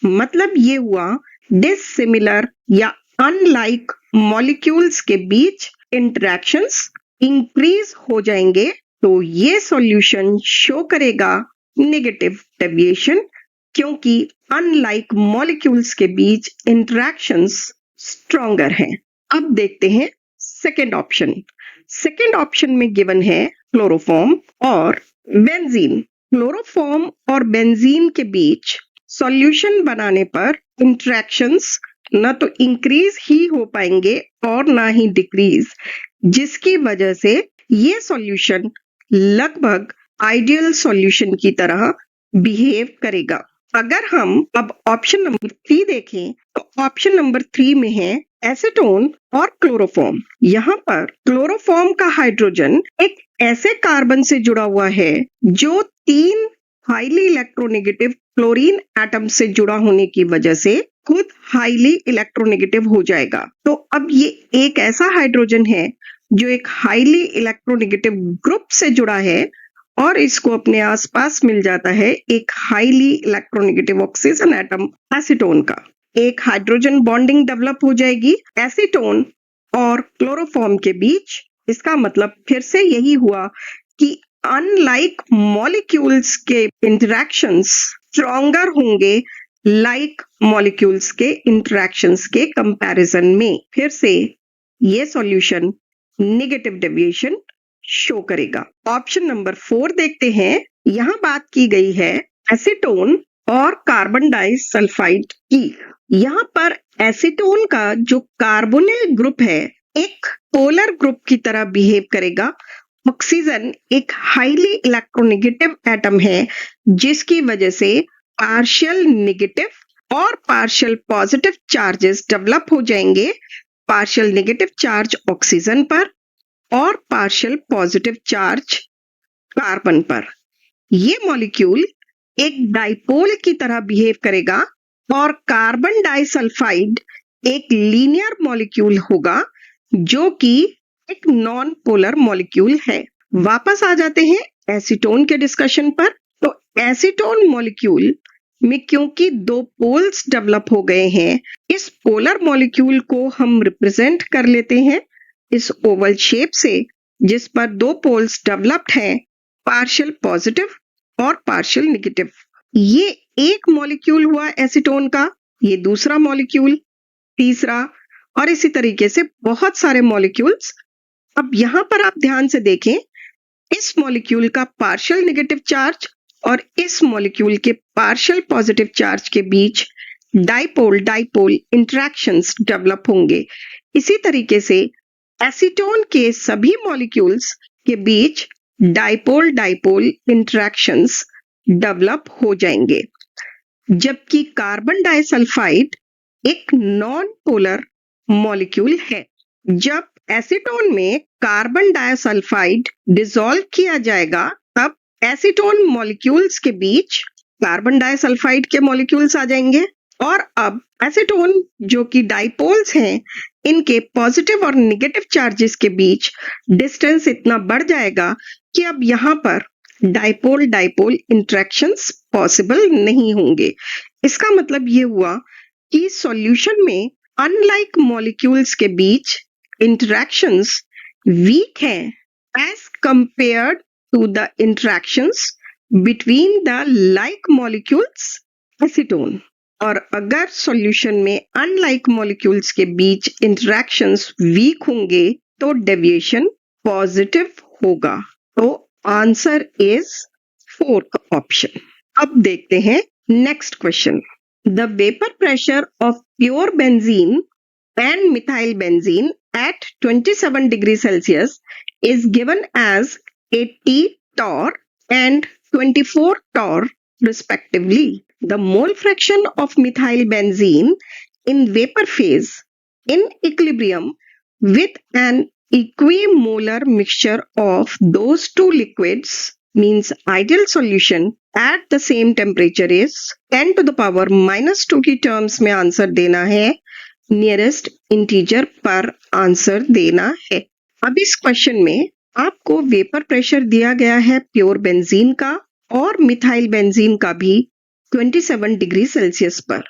मतलब ये हुआ डिसिमिलर या अनलाइक मॉलिक्यूल्स के बीच इंटरैक्शंस इंक्रीज हो जाएंगे, तो ये सॉल्यूशन शो करेगा नेगेटिव डेविएशन क्योंकि अनलाइक मॉलिक्यूल्स के बीच इंटरैक्शंस स्ट्रॉन्गर हैं। अब देखते हैं सेकेंड ऑप्शन। सेकेंड ऑप्शन में गिवन है क्लोरोफॉर्म और बेंजीन। क्लोरोफॉर्म और बेंजीन के बीच सॉल्यूशन बनाने पर इंटरैक्शंस न तो इंक्रीज ही हो पाएंगे और ना ही डिक्रीज, जिसकी वजह से ये सॉल्यूशन लगभग आइडियल सॉल्यूशन की तरह बिहेव करेगा। अगर हम अब ऑप्शन नंबर 3 देखें तो ऑप्शन नंबर 3 में है एसीटोन और क्लोरोफॉर्म। यहाँ पर क्लोरोफॉर्म का हाइड्रोजन एक ऐसे कार्बन से जुड़ा हुआ है जो 3 हाईली इलेक्ट्रोनेगेटिव क्लोरीन एटम से जुड़ा होने की वजह से खुद हाईली इलेक्ट्रोनेगेटिव हो जाएगा। तो अब ये एक ऐसा हाइड्रोजन है जो एक हाईली इलेक्ट्रोनेगेटिव ग्रुप से जुड़ा है और इसको अपने आसपास मिल जाता है एक highly electronegative oxygen atom acetone का। एक हाइड्रोजन बॉन्डिंग डेवलप हो जाएगी एसीटोन और क्लोरोफॉर्म के बीच। इसका मतलब फिर से यही हुआ कि अनलाइक मॉलिक्यूल्स के इंटरैक्शंस स्ट्रॉन्गर होंगे लाइक मॉलिक्यूल्स के इंटरैक्शंस के कंपैरिजन में। फिर से ये सॉल्यूशन नेगेटिव डेविएशन शो करेगा। ऑप्शन नंबर 4 देखते हैं। यहाँ बात की गई है एसीटोन और कार्बन डाइसल्फाइड की। यहाँ पर एसीटोन का जो कार्बोनिल ग्रुप है एक पोलर ग्रुप की तरह बिहेव करेगा। ऑक्सीजन एक हाईली इलेक्ट्रोनेगेटिव एटम है जिसकी वजह से पार्शियल नेगेटिव और पार्शियल पॉजिटिव चार्जेस डेवलप हो जाएंगे। पार्शियल नेगेटिव चार्ज ऑक्सीजन पर और पार्शियल पॉजिटिव चार्ज कार्बन पर। ये मॉलिक्यूल एक डाइपोल की तरह बिहेव करेगा और कार्बन डाइसल्फाइड एक लीनियर मॉलिक्यूल होगा जो कि एक नॉन पोलर मॉलिक्यूल है। वापस आ जाते हैं एसीटोन के डिस्कशन पर। तो एसीटोन मॉलिक्यूल में क्योंकि 2 पोल्स डेवलप हो गए हैं, इस पोलर मॉलिक्यूल को हम रिप्रेजेंट कर लेते हैं इस ओवल शेप से जिस पर दो पोल्स डेवलप्ड हैं, पार्शियल पॉजिटिव और पार्शियल नेगेटिव। ये एक मॉलिक्यूल हुआ एसीटोन का, ये दूसरा मॉलिक्यूल, तीसरा, और इसी तरीके से बहुत सारे मॉलिक्यूल्स। अब यहां पर आप ध्यान से देखें, इस मॉलिक्यूल का पार्शियल नेगेटिव चार्ज और इस मॉलिक्यूल के पार्शियल पॉजिटिव चार्ज के बीच डाइपोल डाइपोल इंटरेक्शंस डेवलप होंगे। इसी तरीके से एसीटोन के सभी मॉलिक्यूल्स के बीच डाइपोल डाइपोल इंटरेक्शंस डेवलप हो जाएंगे। जबकि कार्बन डाइसल्फाइड एक नॉन पोलर मॉलिक्यूल है। जब एसीटोन में कार्बन डाइसल्फाइड डिसॉल्व किया जाएगा, तब एसीटोन मॉलिक्यूल्स के बीच कार्बन डाइसल्फाइड के मॉलिक्यूल्स आ जाएंगे, और अब एसीटोन जो कि डाइपोल्स हैं, इनके पॉजिटिव और नेगेटिव चार्जेस के बीच डिस्टेंस इतना बढ़ जाएगा कि अब यहाँ पर डाइपोल डाइपोल इंटरेक्शंस पॉसिबल नहीं होंगे। इसका मतलब ये हुआ कि सॉल्यूशन में अनलाइक मॉलिक्यूल्स के बीच इंटरेक्शंस वीक हैं as compared to the interactions between the like molecules acetone. और अगर सॉल्यूशन में अनलाइक मॉलिक्यूल्स के बीच इंटरेक्शंस वीक होंगे तो डेविएशन पॉजिटिव होगा। तो आंसर इज फोर्थ ऑप्शन। अब देखते हैं next question. The vapour pressure of pure benzene and methyl benzene at 27 degrees Celsius is given as 80 torr and 24 torr respectively. The mole fraction of methyl benzene in vapor phase in equilibrium with an equimolar mixture of those two liquids means ideal solution at the same temperature is 10 to the power minus 2 की टर्म्स में आंसर देना है, नियरेस्ट इंटीजर पर आंसर देना है। अब इस क्वेश्चन में आपको वेपर प्रेशर दिया गया है प्योर बेंजीन का और मिथाइल बेंजीन का भी 27 डिग्री सेल्सियस पर,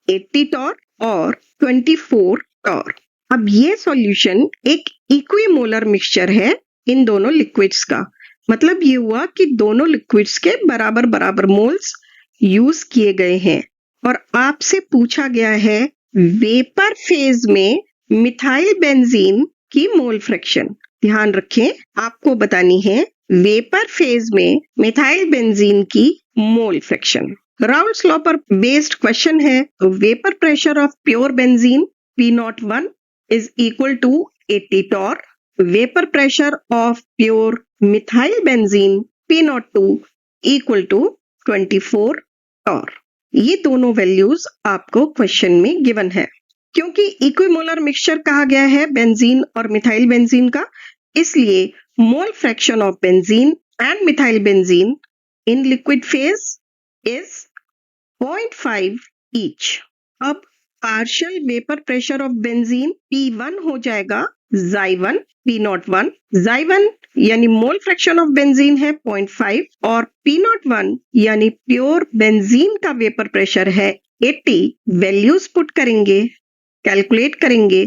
80 टॉर और 24 टॉर। अब ये सॉल्यूशन एक इक्विमोलर मिक्सचर है इन दोनों लिक्विड्स का। मतलब ये हुआ कि दोनों लिक्विड्स के बराबर बराबर मोल्स यूज किए गए हैं, और आपसे पूछा गया है वेपर फेज में मिथाइल बेंजीन की मोल फ्रैक्शन। ध्यान रखें, आपको बतानी है वेपर फेज में मिथाइल बेंजीन की मोल फ्रैक्शन। राउल्स लॉ पर बेस्ड क्वेश्चन है, तो vapour pressure of pure benzene P01 is equal to 80 torr, vapour pressure of pure methyl benzene P02 equal to 24 torr। ये दोनों वैल्यूज आपको क्वेश्चन में गिवन है। क्योंकि इक्विमोलर मिक्सचर कहा गया है बेंजीन और मिथाइल बेंजीन का, इसलिए mole fraction of benzene and methyl benzene in liquid phase is 0.5 each. अब partial vapour pressure of benzene P1 हो जाएगा Xy1 P01। Xy1 यानी मोल फ्रैक्शन ऑफ बेंजीन है 0.5 और P01 यानी प्योर बेंजीन का वेपर प्रेशर है 80। वैल्यूज पुट करेंगे, कैलकुलेट करेंगे,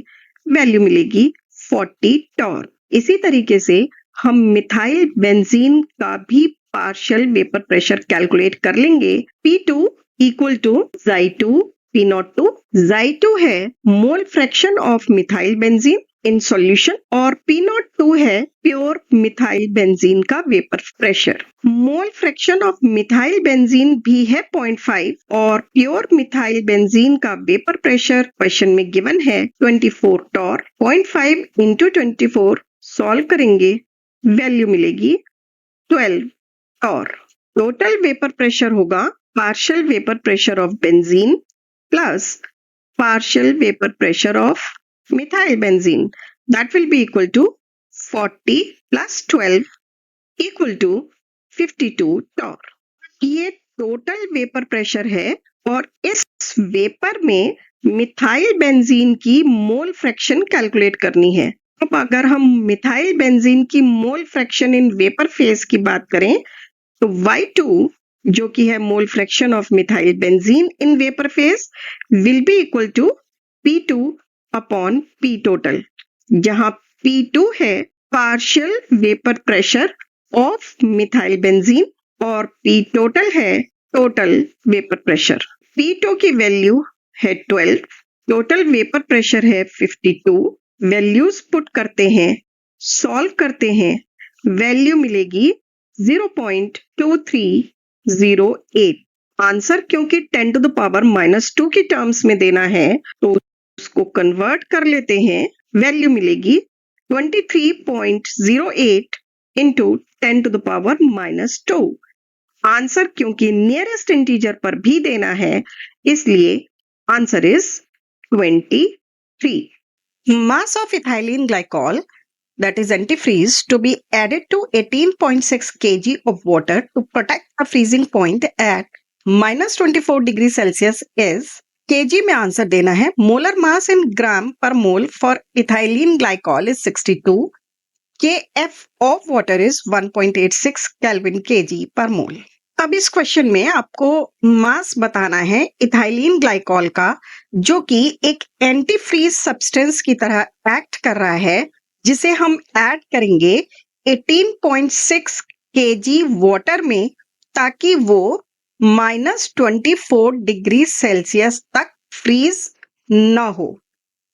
वैल्यू मिलेगी 40 टॉर। इसी तरीके से हम मिथाइल बेंजीन का भी पार्शियल वेपर प्रेशर कैलकुलेट कर लेंगे। P2 equal to Xy2 P02। Xy2 है mole fraction of methyl benzene in solution और P02 है प्योर मिथाइल बेंजीन का vapour pressure. Mole fraction of methyl benzene भी है 0.5 और प्योर मिथाइल बेंजीन का वेपर प्रेशर क्वेश्चन में गिवन है 24 टॉर। 0.5 इंटू 24 सॉल्व करेंगे, वैल्यू मिलेगी 12 टॉर। टोटल वेपर प्रेशर होगा partial vapour pressure of benzene plus partial vapor pressure of methyl benzene, that will be equal to 40 plus 12 equal to 52 torr। ये टोटल वेपर प्रेशर है और इस वेपर में मिथाइल बेंजीन की मोल फ्रैक्शन कैलकुलेट करनी है। अब अगर हम मिथाइल बेंजीन की mole fraction in vapour phase की बात करें तो Y2 जो कि है mole fraction of methyl benzene in vapour phase will be equal to P2 upon P total, जहां P2 है partial vapour pressure of methyl benzene और P टोटल है टोटल वेपर प्रेशर। P2 की वैल्यू है 12, टोटल वेपर प्रेशर है 52। वैल्यूज पुट करते हैं, सॉल्व करते हैं, वैल्यू मिलेगी 0.2308। आंसर क्योंकि 10 to the power -2 की टर्म्स में देना है तो उसको कन्वर्ट कर लेते हैं, वैल्यू मिलेगी 23.08 into 10 to the power -2। Answer क्योंकि नियरेस्ट इंटीजर पर भी देना है इसलिए answer is 23। Mass of ethylene glycol, that is antifreeze, to be added to 18.6 kg of water to protect the freezing point at -24 degrees Celsius is, kg में आंसर देना है। मोलर मास इन ग्राम पर mole for ethylene glycol is 62, kf of water is 1.86 kelvin kg पर मोल। अब इस क्वेश्चन में आपको मास बताना है इथाइलिन ग्लाइकॉल का, जो कि एक एंटी फ्रीज सब्सटेंस की तरह एक्ट कर रहा है, जिसे हम ऐड करेंगे 18.6 kg वाटर में ताकि वो -24 डिग्री सेल्सियस तक फ्रीज न हो।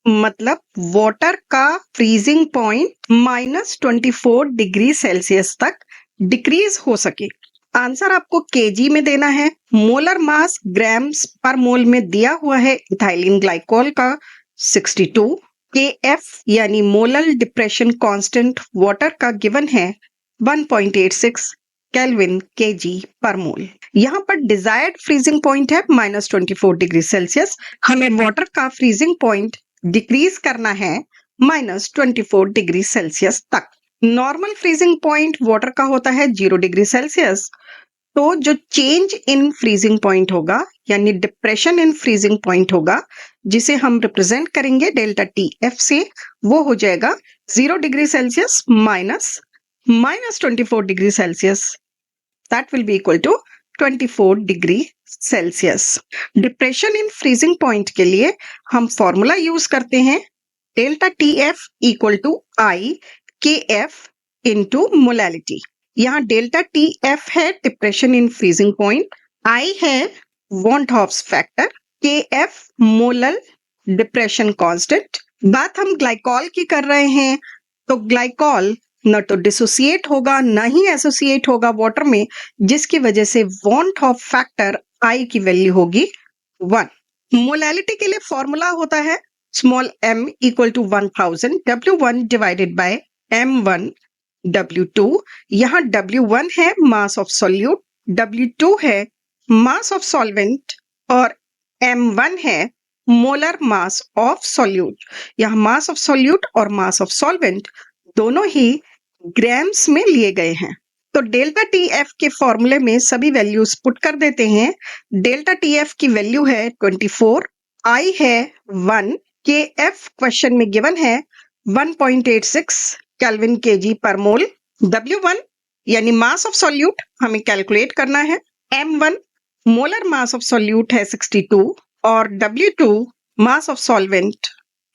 मतलब वाटर का फ्रीजिंग पॉइंट -24 डिग्री सेल्सियस तक डिक्रीज हो सके। आंसर आपको केजी में देना है। मोलर मास ग्राम्स पर मोल में दिया हुआ है इथाइलिन ग्लाइकॉल का 62। केएफ यानी मोलर डिप्रेशन कांस्टेंट वाटर का गिवन है 1.86 केल्विन केजी पर मोल। यहाँ पर डिजायर्ड फ्रीजिंग पॉइंट है -24 डिग्री सेल्सियस। हमें वाटर का फ्रीजिंग पॉइंट डिक्रीज करना है -24 डिग्री सेल्सियस तक। नॉर्मल फ्रीजिंग पॉइंट वाटर का होता है 0 डिग्री सेल्सियस। तो जो चेंज इन फ्रीजिंग पॉइंट होगा यानी डिप्रेशन इन फ्रीजिंग पॉइंट होगा, जिसे हम रिप्रेजेंट करेंगे डेल्टा टी एफ से, वो हो जाएगा 0 degree Celsius -24 degree Celsius. That will be equal to 24 degree Celsius. Depression in freezing point के लिए हम फॉर्मूला यूज करते हैं delta T F equal to I K F into molality. यहाँ डेल्टा टी एफ है depression in freezing point, I है van Hoff's factor, K F molar depression constant. बात हम ग्लाइकॉल की कर रहे हैं तो ग्लाइकॉल न तो डिसोसिएट होगा न ही एसोसिएट होगा वाटर में, जिसकी वजह से वॉन हॉब फैक्टर आई की वैल्यू होगी 1। मोलैलिटी के लिए फॉर्मूला होता है small m equal to 1000 W1 divided by M1 W2। यहाँ W1 है मास ऑफ सॉल्यूट, W2 है मास ऑफ सॉल्वेंट और M1 है मोलर मास ऑफ सॉल्यूट। यहाँ मास ऑफ सॉल्यूट और मास ऑफ सॉल्वेंट दोनों ही ग्राम्स में लिए गए हैं। तो डेल्टा टी एफ के फॉर्मूले में सभी वैल्यूज पुट कर देते हैं। डेल्टा टी एफ की वैल्यू है 24, आई है 1, के एफ क्वेश्चन में गिवन है 1.86 केल्विन केजी पर मोल। W1 यानी मास ऑफ सॉल्यूट हमें कैलकुलेट करना है। M1 molar mass of solute है 62 और W2 मास ऑफ सॉल्वेंट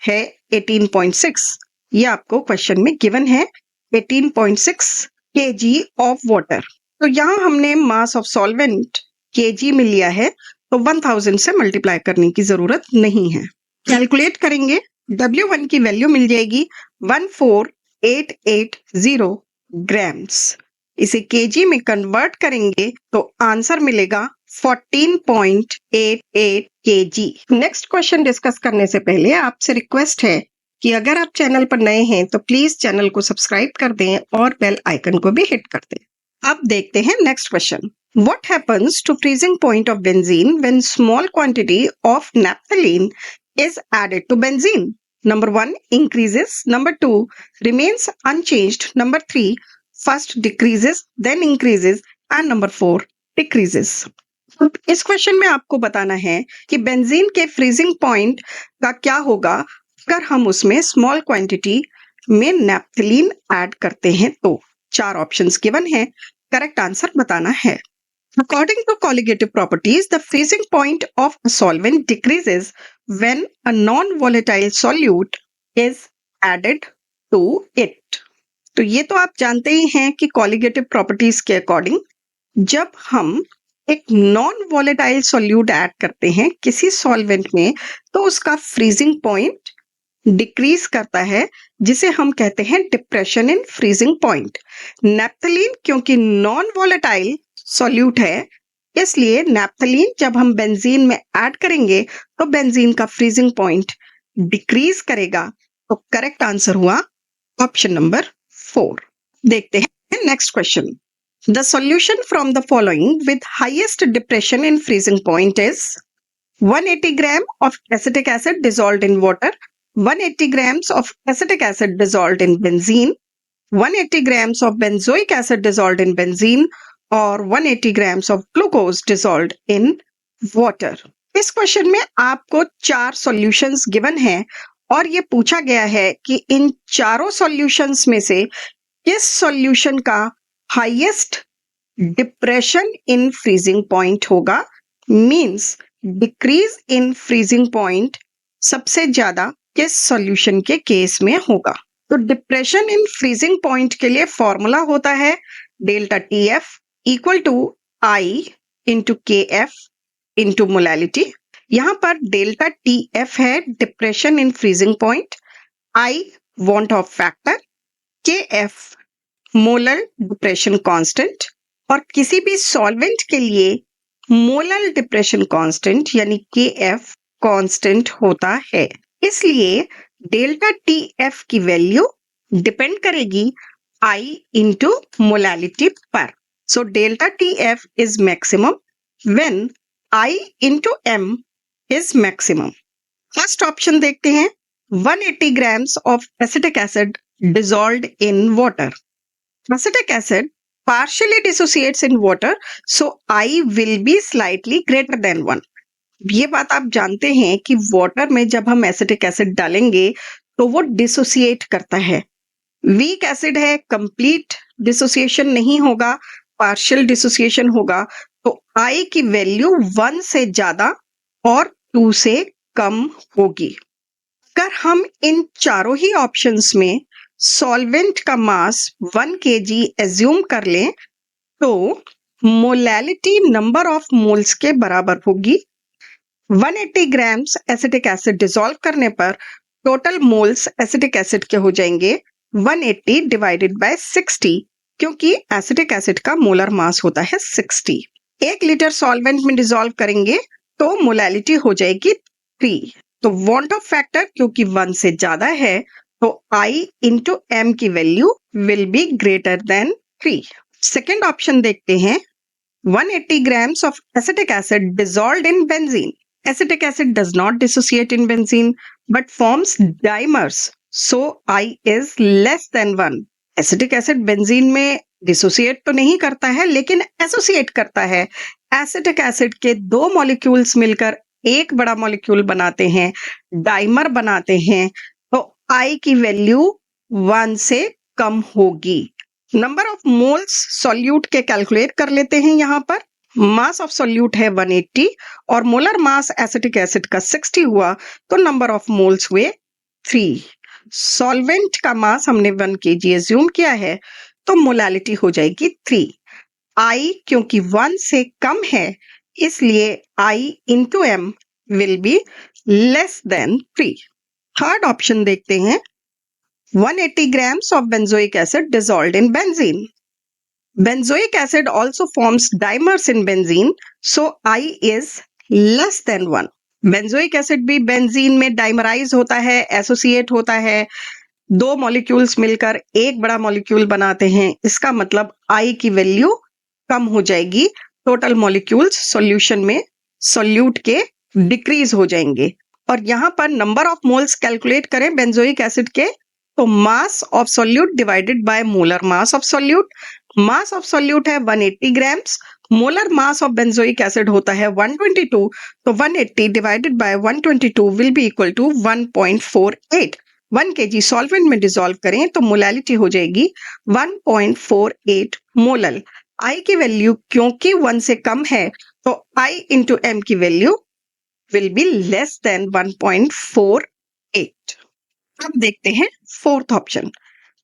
है 18.6। ये आपको क्वेश्चन में गिवन है 18.6 kg ऑफ वाटर। तो यहाँ हमने मास ऑफ सॉल्वेंट kg में लिया है तो 1000 से मल्टीप्लाई करने की जरूरत नहीं है। कैलकुलेट करेंगे W1 की वैल्यू मिल जाएगी 14880 ग्राम्स। इसे kg में कन्वर्ट करेंगे तो आंसर मिलेगा 14.88 kg। नेक्स्ट क्वेश्चन डिस्कस करने से पहले आपसे रिक्वेस्ट है कि अगर आप चैनल पर नए हैं तो प्लीज चैनल को सब्सक्राइब कर दें और बेल आइकन को भी हिट कर दें। अब देखते हैं next question. What happens to freezing point of benzene when small quantity of naphthalene is added to benzene? Number 1 increases, number 2 remains unchanged, number 3 first decreases then increases and number 4 decreases. इस क्वेश्चन में आपको बताना है कि बेंजीन के फ्रीजिंग पॉइंट का क्या होगा अगर हम उसमें स्मॉल क्वांटिटी में नैप्थलीन ऐड करते हैं। तो 4 ऑप्शंस गिवन है, करेक्ट आंसर बताना है। According to colligative properties, the freezing point of a solvent decreases when a non-volatile solute is added to it. तो ये तो आप जानते ही हैं कि कॉलिगेटिव प्रॉपर्टीज के अकॉर्डिंग जब हम एक नॉन वॉलेटाइल सॉल्यूट ऐड करते हैं किसी सॉल्वेंट में तो उसका फ्रीजिंग पॉइंट डिक्रीज करता है, जिसे हम कहते हैं depression in freezing point. Naphthalene क्योंकि नॉन वॉलेटाइल सॉल्यूट है, इसलिए नैप्थलीन जब हम बेंजीन में ऐड करेंगे तो बेंजीन का फ्रीजिंग पॉइंट डिक्रीज करेगा। तो करेक्ट आंसर हुआ ऑप्शन नंबर 4। देखते हैं next question. The solution from the following with highest depression in freezing point is 180 gram of acetic acid dissolved in water, 180 grams of acetic acid dissolved in benzene, 180 grams of benzoic acid dissolved in benzene और 180 grams of glucose dissolved in water। इस क्वेश्चन में आपको 4 सॉल्यूशंस गिवन हैं और ये पूछा गया है कि इन चारों सॉल्यूशंस में से किस सॉल्यूशन का highest depression in freezing point होगा। Means decrease in freezing point सबसे ज्यादा किस सॉल्यूशन के केस में होगा। तो डिप्रेशन इन फ्रीजिंग पॉइंट के लिए फॉर्मूला होता है delta T F equal to I into K F into molality. यहाँ पर डेल्टा टी एफ है depression in freezing point, I van't Hoff factor, K F molar depression constant और किसी भी सॉल्वेंट के लिए मोलर डिप्रेशन कांस्टेंट यानी के एफ कांस्टेंट होता है। इसलिए डेल्टा टी एफ की वैल्यू डिपेंड करेगी आई इंटू मोलैलिटी पर। So delta T F is maximum when I into M is maximum. First option देखते हैं 180 grams of acetic acid dissolved in water. Acetic acid partially dissociates in water, so I will be slightly greater than 1. ये बात आप जानते हैं कि वाटर में जब हम एसिटिक एसिड डालेंगे तो वो डिसोसिएट करता है। वीक एसिड है, कंप्लीट डिसोसिएशन नहीं होगा, पार्शियल डिसोसिएशन होगा। तो I की वैल्यू 1 से ज्यादा और 2 से कम होगी। अगर हम इन चारों ही ऑप्शंस में सॉल्वेंट का मास 1 kg एज्यूम कर लें तो मोलैलिटी नंबर ऑफ मोल्स के बराबर होगी। 180 ग्राम्स एसिटिक एसिड डिसॉल्व करने पर टोटल मोल्स एसिटिक एसिड के हो जाएंगे 180 डिवाइडेड बाय 60, क्योंकि एसिटिक एसिड का मोलर मास होता है 60। 1 लीटर सॉल्वेंट में डिसॉल्व करेंगे तो मोलैलिटी हो जाएगी 3। तो वॉन्ट ऑफ फैक्टर क्योंकि 1 से ज्यादा है तो I इंटू एम की value will be greater than 3। Second option देखते हैं 180 grams of acetic acid dissolved in benzene. Acetic acid does not dissociate in benzene but forms dimers, so I is less than 1. Acetic acid benzene में डिसोसिएट तो नहीं करता है लेकिन एसोसिएट करता है। एसिटिक एसिड के 2 मॉलिक्यूल्स मिलकर एक बड़ा मॉलिक्यूल बनाते हैं, डाइमर बनाते हैं। तो I की वैल्यू 1 से कम होगी। नंबर ऑफ मोल्स सॉल्यूट के कैलकुलेट कर लेते हैं। यहाँ पर मास ऑफ सॉल्यूट है 180 और मोलर मास एसिटिक एसिड का 60 हुआ तो नंबर ऑफ मोल्स हुए 3। सॉल्वेंट का मास हमने 1 kg एज्यूम किया है तो मोलैलिटी हो जाएगी 3। I क्योंकि 1 से कम है इसलिए I into M will be less than 3। Third option देखते हैं 180 grams of benzoic acid dissolved in benzene. Benzoic acid also forms dimers in benzene, so I is less than 1. Benzoic acid भी बेंजीन में डाइमराइज होता है, एसोसिएट होता है। 2 मॉलिक्यूल्स मिलकर एक बड़ा मॉलिक्यूल बनाते हैं। इसका मतलब I की वैल्यू कम हो जाएगी। टोटल मॉलिक्यूल्स सॉल्यूशन में सॉल्यूट के डिक्रीज हो जाएंगे। और यहाँ पर नंबर ऑफ मोल्स कैलकुलेट करें बेंजोइक एसिड के तो mass of solute divided by molar mass of solute. Mass of solute है 180 grams, molar mass of benzoic acid होता है 122, तो 180 divided by 122 will be equal to 1.48। 1 kg solvent में डिसॉल्व करें तो मोलैलिटी हो जाएगी 1.48 मोलल। I की वैल्यू क्योंकि 1 से कम है तो I इंटू एम की value will be less than 1.48. अब देखते हैं fourth option,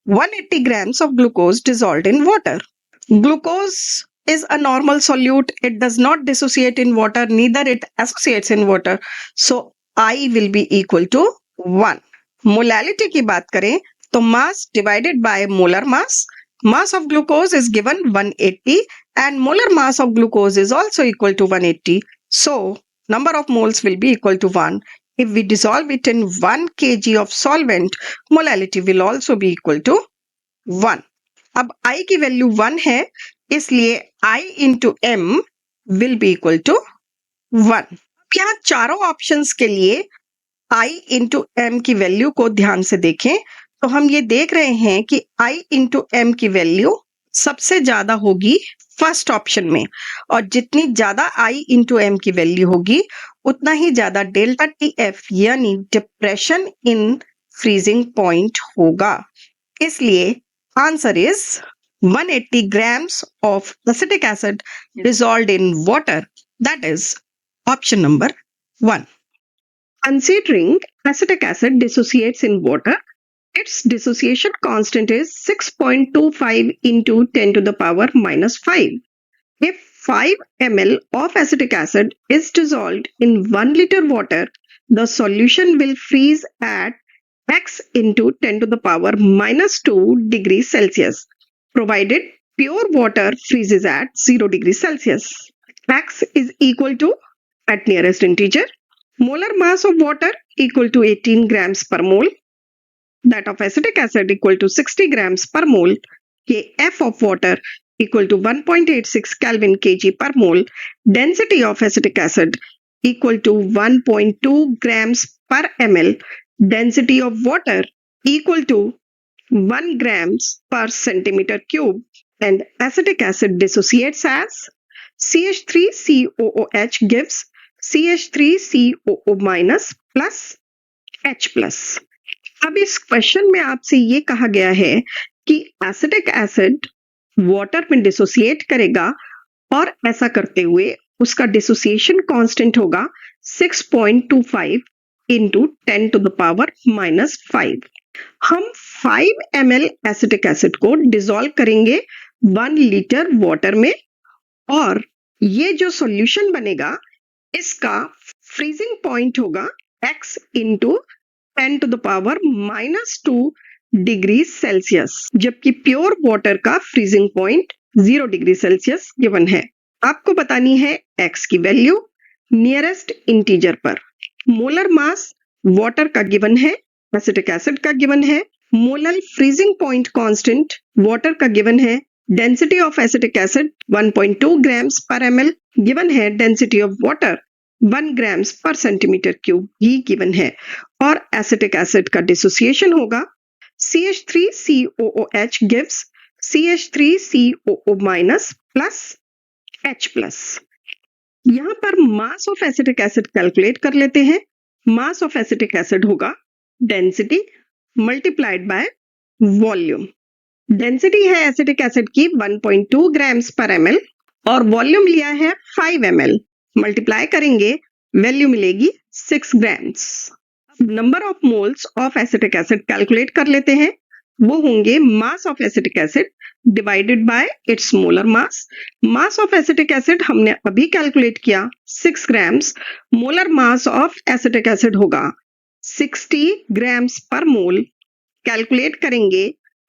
180 grams of glucose dissolved in water. Glucose is a normal solute. It does not dissociate in water, neither it associates in water. So I will be equal to 1. Molality की बात करें तो mass divided by molar mass. Mass of glucose is given 180 and molar mass of glucose is also equal to 180. So number of moles will be equal to 1. If we dissolve it in 1 kg of solvent, molality will also be equal to 1. अब I की वैल्यू 1 है, इसलिए I into m will be equal to 1. यहाँ चारों ऑप्शंस के लिए I इंटू m की वैल्यू को ध्यान से देखें तो हम ये देख रहे हैं कि I इंटू m की वैल्यू सबसे ज्यादा होगी फर्स्ट ऑप्शन में, और जितनी ज्यादा I इंटू m की वैल्यू होगी उतना ही ज्यादा डेल्टा TF यानी डिप्रेशन इन फ्रीजिंग पॉइंट होगा. इसलिए answer is 180 grams of acetic acid dissolved in water. That is option number 1. Considering acetic acid dissociates in water, its dissociation constant is 6.25 into 10 to the power minus 5. If 5 ml of acetic acid is dissolved in 1 liter water, the solution will freeze at x into 10 to the power minus 2 degrees Celsius, provided pure water freezes at 0 degrees Celsius. X is equal to, at nearest integer, molar mass of water equal to 18 grams per mole, that of acetic acid equal to 60 grams per mole, F of water equal to 1.86 Kelvin kg per mole, density of acetic acid equal to 1.2 grams per ml, density of water equal to 1 grams per centimeter cube, and acetic acid dissociates as CH3COOH gives CH3COO minus plus H plus. अब इस क्वेश्चन में आपसे ये कहा गया है कि एसिटिक एसिड वाटर में डिसोसिएट करेगा और ऐसा करते हुए उसका डिसोसिएशन कांस्टेंट होगा 6.25 into 10 to the power minus 5. हम 5 ml एसिटिक एसिड को डिसॉल्व करेंगे 1 लीटर वाटर में, और ये जो सॉल्यूशन बनेगा इसका फ्रीजिंग पॉइंट होगा x into 10 to the power minus 2 degree Celsius, जबकि प्योर वाटर का freezing point 0 degree Celsius given है. आपको बतानी है x की वैल्यू नियरेस्ट इंटीजर पर. मोलर मास वाटर का गिवन है, एसिटिक एसिड का गिवन है, molar freezing point constant water का गिवन है, density of acetic acid 1.2 grams per ml given है, डेंसिटी ऑफ वाटर 1 ग्राम्स पर सेंटीमीटर क्यूब ही गिवन है, और एसिटिक एसिड का डिसोसिएशन होगा CH3COOH gives CH3COO minus plus H plus. यहाँ पर मास ऑफ एसिटिक एसिड कैलकुलेट कर लेते हैं. मास ऑफ एसिटिक एसिड होगा density multiplied by volume. Density है एसिटिक एसिड की 1.2 ग्राम्स पर ml और वॉल्यूम लिया है 5 ml. मल्टीप्लाई करेंगे, वैल्यू मिलेगी 6 grams. Number of moles of acetic acid calculate कर लेते हैं. वो होंगे मास of acetic acid divided by it's molar mass. Mass of acetic acid हमने अभी कैलकुलेट किया 6 grams. Molar mass of acetic acid होगा 60 ग्राम्स पर मोल. कैलकुलेट करेंगे,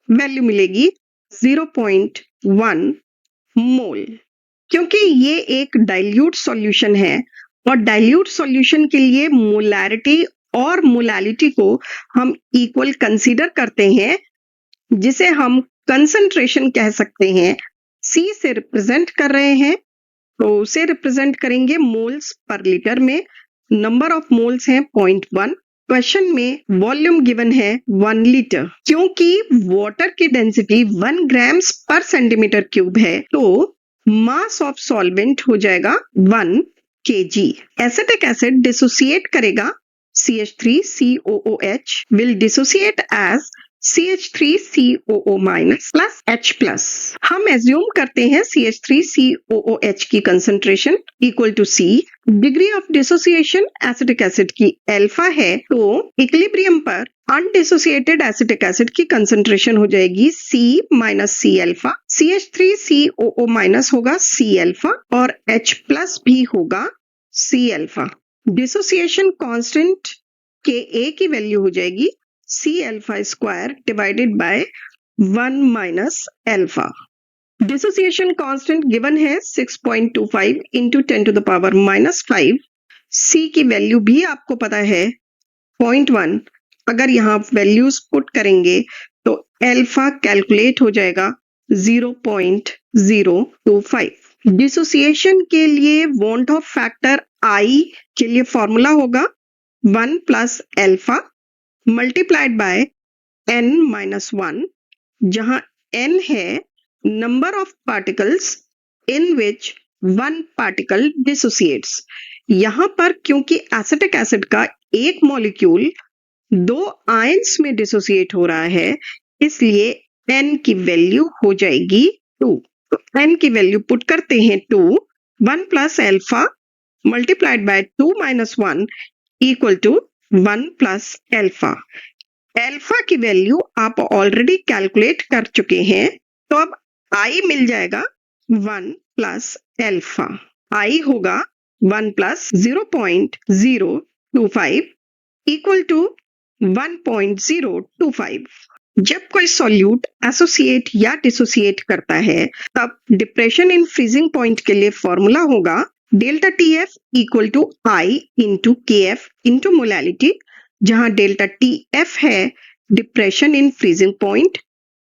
वैल्यू मिलेगी 0.1 मोल. क्योंकि ये एक डाइल्यूट सॉल्यूशन है और डाइल्यूट सॉल्यूशन के लिए मोलैरिटी और मोलालिटी को हम इक्वल कंसीडर करते हैं, जिसे हम कंसंट्रेशन कह सकते हैं. C से रिप्रेजेंट कर रहे हैं तो उसे रिप्रेजेंट करेंगे मोल्स पर लीटर में. नंबर ऑफ मोल्स हैं 0.1. क्वेश्चन में वॉल्यूम गिवन है 1 लीटर. क्योंकि वाटर की डेंसिटी 1 ग्राम्स पर सेंटीमीटर क्यूब है तो मास ऑफ सॉल्वेंट हो जाएगा 1 kg. एसिटिक एसिड डिसोसिएट करेगा, CH3COOH will dissociate as CH3COO minus plus H plus. हम एज्यूम करते हैं CH3COOH की concentration equal to C। Degree of dissociation acetic acid की अल्फा है, तो इक्विलिब्रियम पर अनडिसोसिएटेड एसिटिक एसिड की कंसंट्रेशन हो जाएगी C minus C alpha. CH3COO minus होगा C अल्फा और H प्लस भी होगा C अल्फा। डिसोसिएशन कांस्टेंट के A की वैल्यू हो जाएगी C alpha square divided by 1 minus alpha. Dissociation constant given है 6.25 into 10 to the power minus 5. C की वैल्यू भी आपको पता है 0.1। अगर यहाँ वैल्यूज पुट करेंगे तो अल्फा कैलकुलेट हो जाएगा 0.025। डिसोसिएशन के लिए वॉन्ट ऑफ फैक्टर I के लिए फॉर्मूला होगा 1 plus alpha multiplied bye n minus 1, जहां n है number of particles in which one particle dissociates. यहां पर क्योंकि एसिटिक एसिड का एक मॉलिक्यूल 2 आयंस में डिसोसिएट हो रहा है, इसलिए n की वैल्यू हो जाएगी 2। तो n की वैल्यू पुट करते हैं 2, 1 plus alpha multiplied by 2 minus 1 equal to 1 plus alpha. Alpha की वैल्यू आप ऑलरेडी कैलकुलेट कर चुके हैं, तो अब I मिल जाएगा 1 प्लस अल्फा। I होगा 1 प्लस 0.025 इक्वल टू 1.025। जब कोई सॉल्यूट एसोसिएट या डिसोसिएट करता है, तब डिप्रेशन इन फ्रीजिंग पॉइंट के लिए फॉर्मूला होगा delta TF equal to I into KF into molality, जहां डेल्टा TF है depression in freezing point,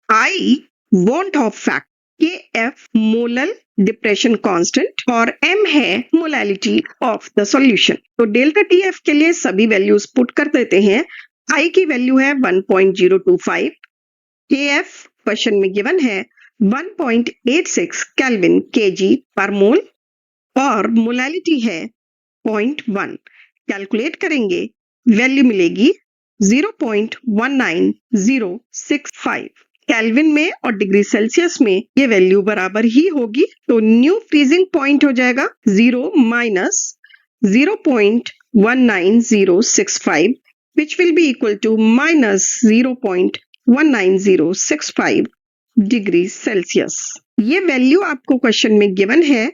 I van't Hoff factor, KF molal depression constant और M है मोलैलिटी ऑफ द सॉल्यूशन। तो डेल्टा TF के लिए सभी वैल्यूज पुट कर देते हैं। I की वैल्यू है 1.025, KF क्वेश्चन में गिवन है 1.86 केल्विन kg पर मोल और मोलैलिटी है 0.1। कैलकुलेट करेंगे, वैल्यू मिलेगी 0.19065 केल्विन में, और डिग्री सेल्सियस में ये वैल्यू बराबर ही होगी। तो न्यू फ्रीजिंग पॉइंट हो जाएगा 0 minus 0.19065 which will be equal to minus 0.19065 degree Celsius. ये वैल्यू आपको क्वेश्चन में गिवन है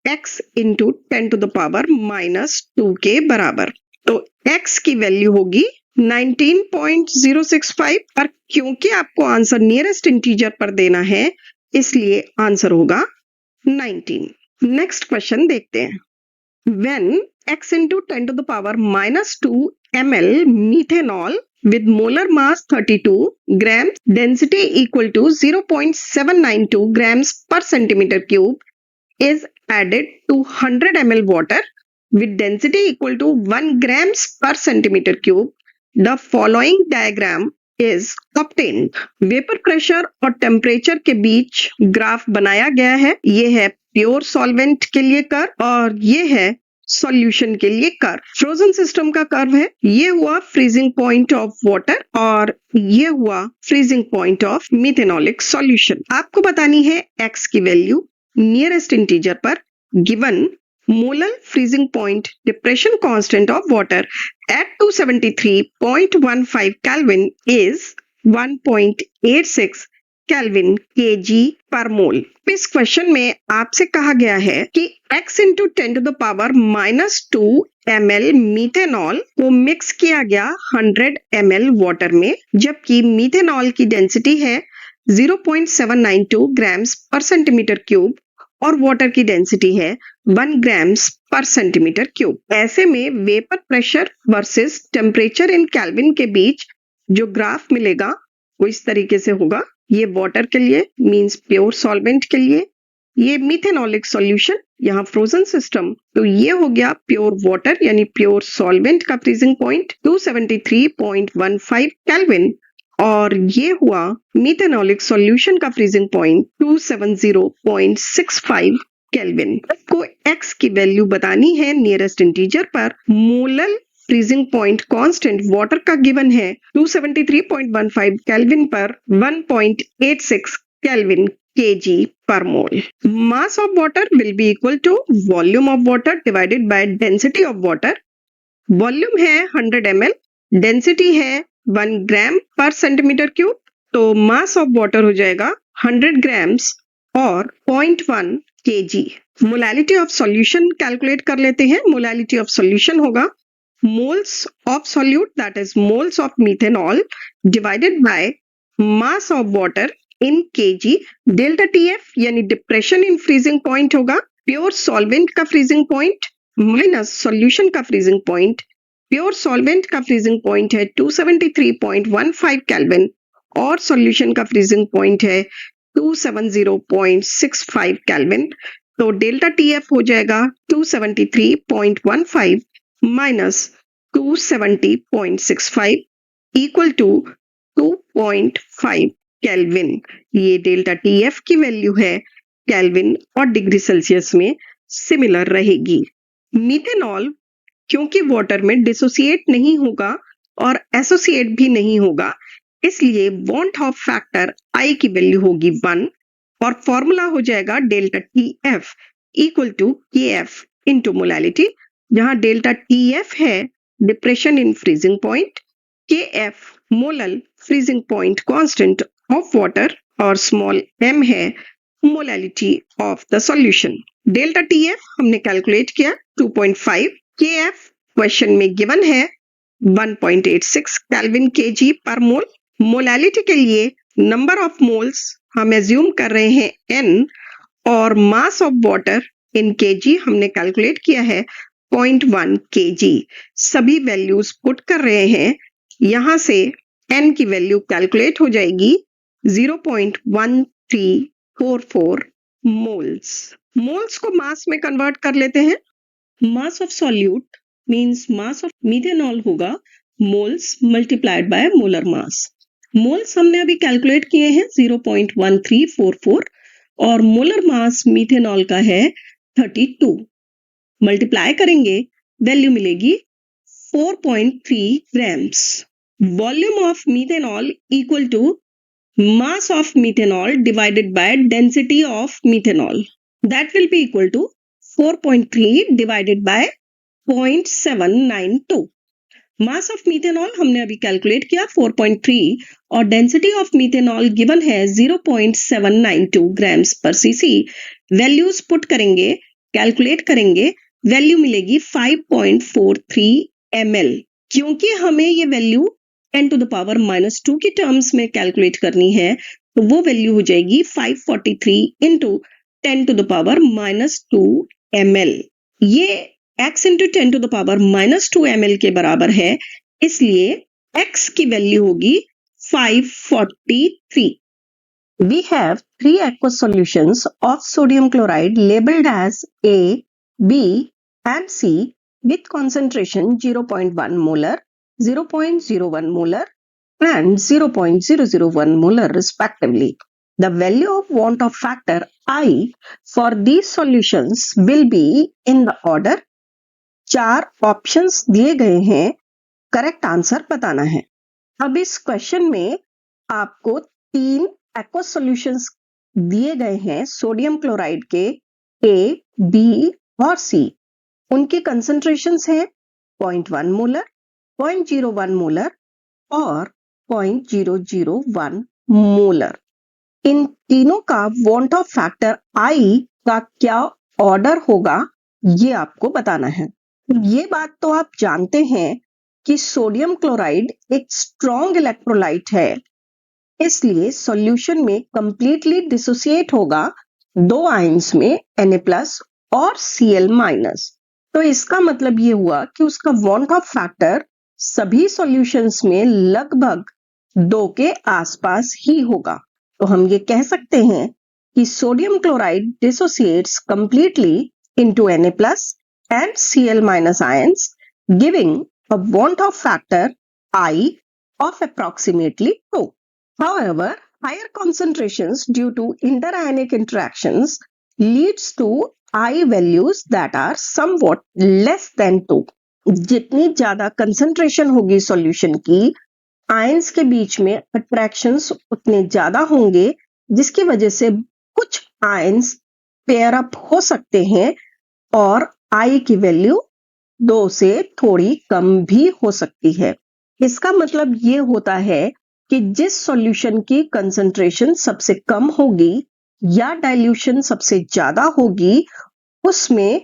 x into 10 to the power minus 2 के बराबर। तो x की वैल्यू होगी 19.065, और क्योंकि आपको आंसर नियरेस्ट इंटीजर पर देना है, इसलिए आंसर होगा 19। नेक्स्ट क्वेश्चन देखते हैं। When x into 10 to the power minus 2 ml methanol with molar mass 32 grams, density equal to 0.792 grams per centimeter cube is added to 100 ml water with density equal to 1 grams per centimeter cube. The following diagram is obtained. Vapour pressure और टेम्परेचर के बीच ग्राफ बनाया गया है। ये है प्योर सॉल्वेंट के लिए कर्व और ये है सॉल्यूशन के लिए कर्व। फ्रोजन सिस्टम का कर्व है। ये हुआ फ्रीजिंग पॉइंट ऑफ वाटर और ये हुआ फ्रीजिंग पॉइंट ऑफ मिथेनॉलिक सॉल्यूशन। आपको बतानी है x की वैल्यू नियरेस्ट इंटीजर पर। Given molar freezing point depression constant of water at 273.15 Kelvin is 1.86 kelvin kg पर मोल। इस क्वेश्चन में आपसे कहा गया है कि x into 10 to the power minus 2 ml methanol को मिक्स किया गया 100 ml वाटर में, जबकि मीथेनॉल की डेंसिटी है 0.792 ग्राम्स पर सेंटीमीटर क्यूब और वाटर की डेंसिटी है 1 ग्राम्स पर सेंटीमीटर क्यूब। ऐसे में vapour pressure versus temperature in kelvin के बीच जो ग्राफ मिलेगा वो इस तरीके से होगा। ये वाटर के लिए मींस प्योर सॉल्वेंट के लिए, ये मिथेनॉलिक सॉल्यूशन, यहाँ फ्रोजन सिस्टम। तो ये हो गया प्योर वाटर यानी प्योर सॉल्वेंट का फ्रीजिंग पॉइंट 273.15 केल्विन, और ये हुआ मिथेनॉलिक सॉल्यूशन का फ्रीजिंग पॉइंट 270.65 केल्विन। को x की वैल्यू बतानी है नियरेस्ट इंटीजर पर। Molar freezing point constant water का गिवन है 273.15 केल्विन पर 1.86 kelvin kg per mole. Mass of water will be equal to volume of water divided by density of water. Volume है 100 ml, density है 1 ग्राम पर सेंटीमीटर क्यूब, तो mass of water हो जाएगा 100 grams और 0.1 kg. Molality of solution calculate कर लेते हैं. Molality of solution होगा moles of solute, that is moles of methanol divided by mass of water in kg. Delta TF यानी डिप्रेशन इन फ्रीजिंग पॉइंट होगा प्योर सॉल्वेंट का फ्रीजिंग पॉइंट माइनस सॉल्यूशन का फ्रीजिंग पॉइंट. प्योर सॉल्वेंट का फ्रीजिंग पॉइंट है 273.15 केल्विन और सॉल्यूशन का फ्रीजिंग पॉइंट है 270.65 केल्विन. तो डेल्टा TF हो जाएगा 273.15 माइनस 270.65 इक्वल टू 2.5 केल्विन. ये डेल्टा TF की वैल्यू है केल्विन और डिग्री सेल्सियस में सिमिलर रहेगी. मीथेनॉल क्योंकि वाटर में डिसोसिएट नहीं होगा और एसोसिएट भी नहीं होगा, इसलिए वॉन्ट ऑफ फैक्टर I की वैल्यू होगी 1 और फॉर्मूला हो जाएगा delta TF equal to KF into molality, जहां डेल्टा TF है depression in freezing point, KF molal freezing point constant of water और स्मॉल m है molality of the solution. Delta TF हमने कैलकुलेट किया 2.5, KF क्वेश्चन में गिवन है 1.86 केल्विन kg पर मोल. मोलैलिटी के लिए नंबर ऑफ मोल्स हम एज्यूम कर रहे हैं n और मास ऑफ वाटर इन kg हमने कैलकुलेट किया है 0.1 kg. सभी वैल्यूज पुट कर रहे हैं, यहां से n की वैल्यू कैलकुलेट हो जाएगी 0.1344 मोल्स. मोल्स को मास में कन्वर्ट कर लेते हैं. Mass of solute means mass of methanol होगा moles multiplied by molar mass. Moles हमने अभी कैलकुलेट किए हैं 0.1344 और मोलर मास मीथेनॉल का है 32. मल्टीप्लाई करेंगे वैल्यू मिलेगी 4.3 grams. Volume of methanol equal to mass of methanol divided by density of methanol. That will be equal to 4.3 divided by 0.792. Mass of methanol हमने अभी कैलकुलेट किया 4.3 और डेंसिटी ऑफ methanol गिवन है 0.792 ग्राम्स पर cc. वैल्यूज पुट करेंगे, कैलकुलेट करेंगे, वैल्यू मिलेगी 5.43 ml. क्योंकि हमें ये value 10 to the power minus 2 की टर्म्स में कैलकुलेट करनी है, तो वो वैल्यू हो जाएगी 543 into 10 to the power minus 2 ml. ये x into 10 to the power minus 2 ml के बराबर है, इसलिए x की वैल्यू होगी 543. We have 3 aqueous solutions of sodium chloride labeled as A, B and C with concentration 0.1 molar, 0.01 molar and 0.001 molar respectively. The value of want of factor I for these solutions will be in the order. 4 options दिए गए हैं, करेक्ट आंसर बताना है. अब इस क्वेश्चन में आपको 3 एक्वस सॉल्यूशंस दिए गए हैं सोडियम क्लोराइड के A, B और C. उनकी कंसंट्रेशंस हैं 0.1 मोलर, 0.01 मोलर और 0.001 मोलर. इन तीनों का वॉन्ट ऑफ फैक्टर I का क्या ऑर्डर होगा ये आपको बताना है. ये बात तो आप जानते हैं कि सोडियम क्लोराइड एक स्ट्रॉन्ग इलेक्ट्रोलाइट है, इसलिए सॉल्यूशन में कंप्लीटली डिसोसिएट होगा 2 आयंस में Na+ और Cl-. तो इसका मतलब ये हुआ कि उसका वॉन्ट ऑफ फैक्टर सभी सॉल्यूशंस में लगभग 2 के आसपास ही होगा. तो हम ये कह सकते हैं कि sodium chloride dissociates completely into Na+ and Cl- ions, giving a want of factor I of approximately 2. However, higher concentrations due to interionic interactions leads to I values that are somewhat less than 2. जितनी ज्यादा कंसंट्रेशन होगी सॉल्यूशन की, आयंस के बीच में अट्रैक्शंस उतने ज्यादा होंगे, जिसकी वजह से कुछ आयंस पेयर अप हो सकते हैं और आई की वैल्यू 2 से थोड़ी कम भी हो सकती है। इसका मतलब ये होता है कि जिस सॉल्यूशन की कंसंट्रेशन सबसे कम होगी या डाइल्यूशन सबसे ज्यादा होगी, उसमें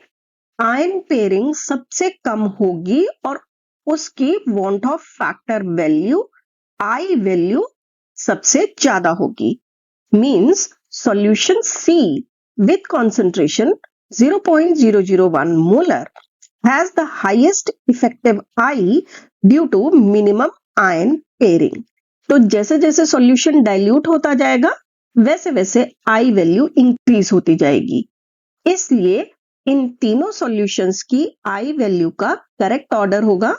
आयन पेयरिंग सबसे कम होगी और उसकी want Hoff factor value, I value सबसे ज्यादा होगी। Means solution C with concentration 0.001 molar has the highest effective I due to minimum ion pairing. तो जैसे जैसे सॉल्यूशन डाइल्यूट होता जाएगा, वैसे वैसे I वैल्यू इंक्रीज होती जाएगी। इसलिए इन तीनों सॉल्यूशंस की I वैल्यू का करेक्ट ऑर्डर होगा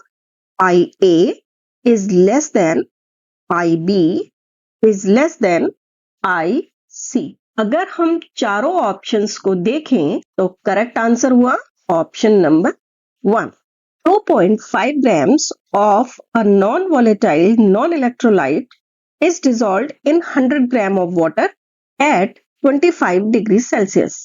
IA is less than IB is less than IC। अगर हम चारों ऑप्शंस को देखें तो करेक्ट आंसर हुआ option number 1। 2.5 grams of a non-volatile non-electrolyte is dissolved in 100 gram of water at 25 degrees Celsius.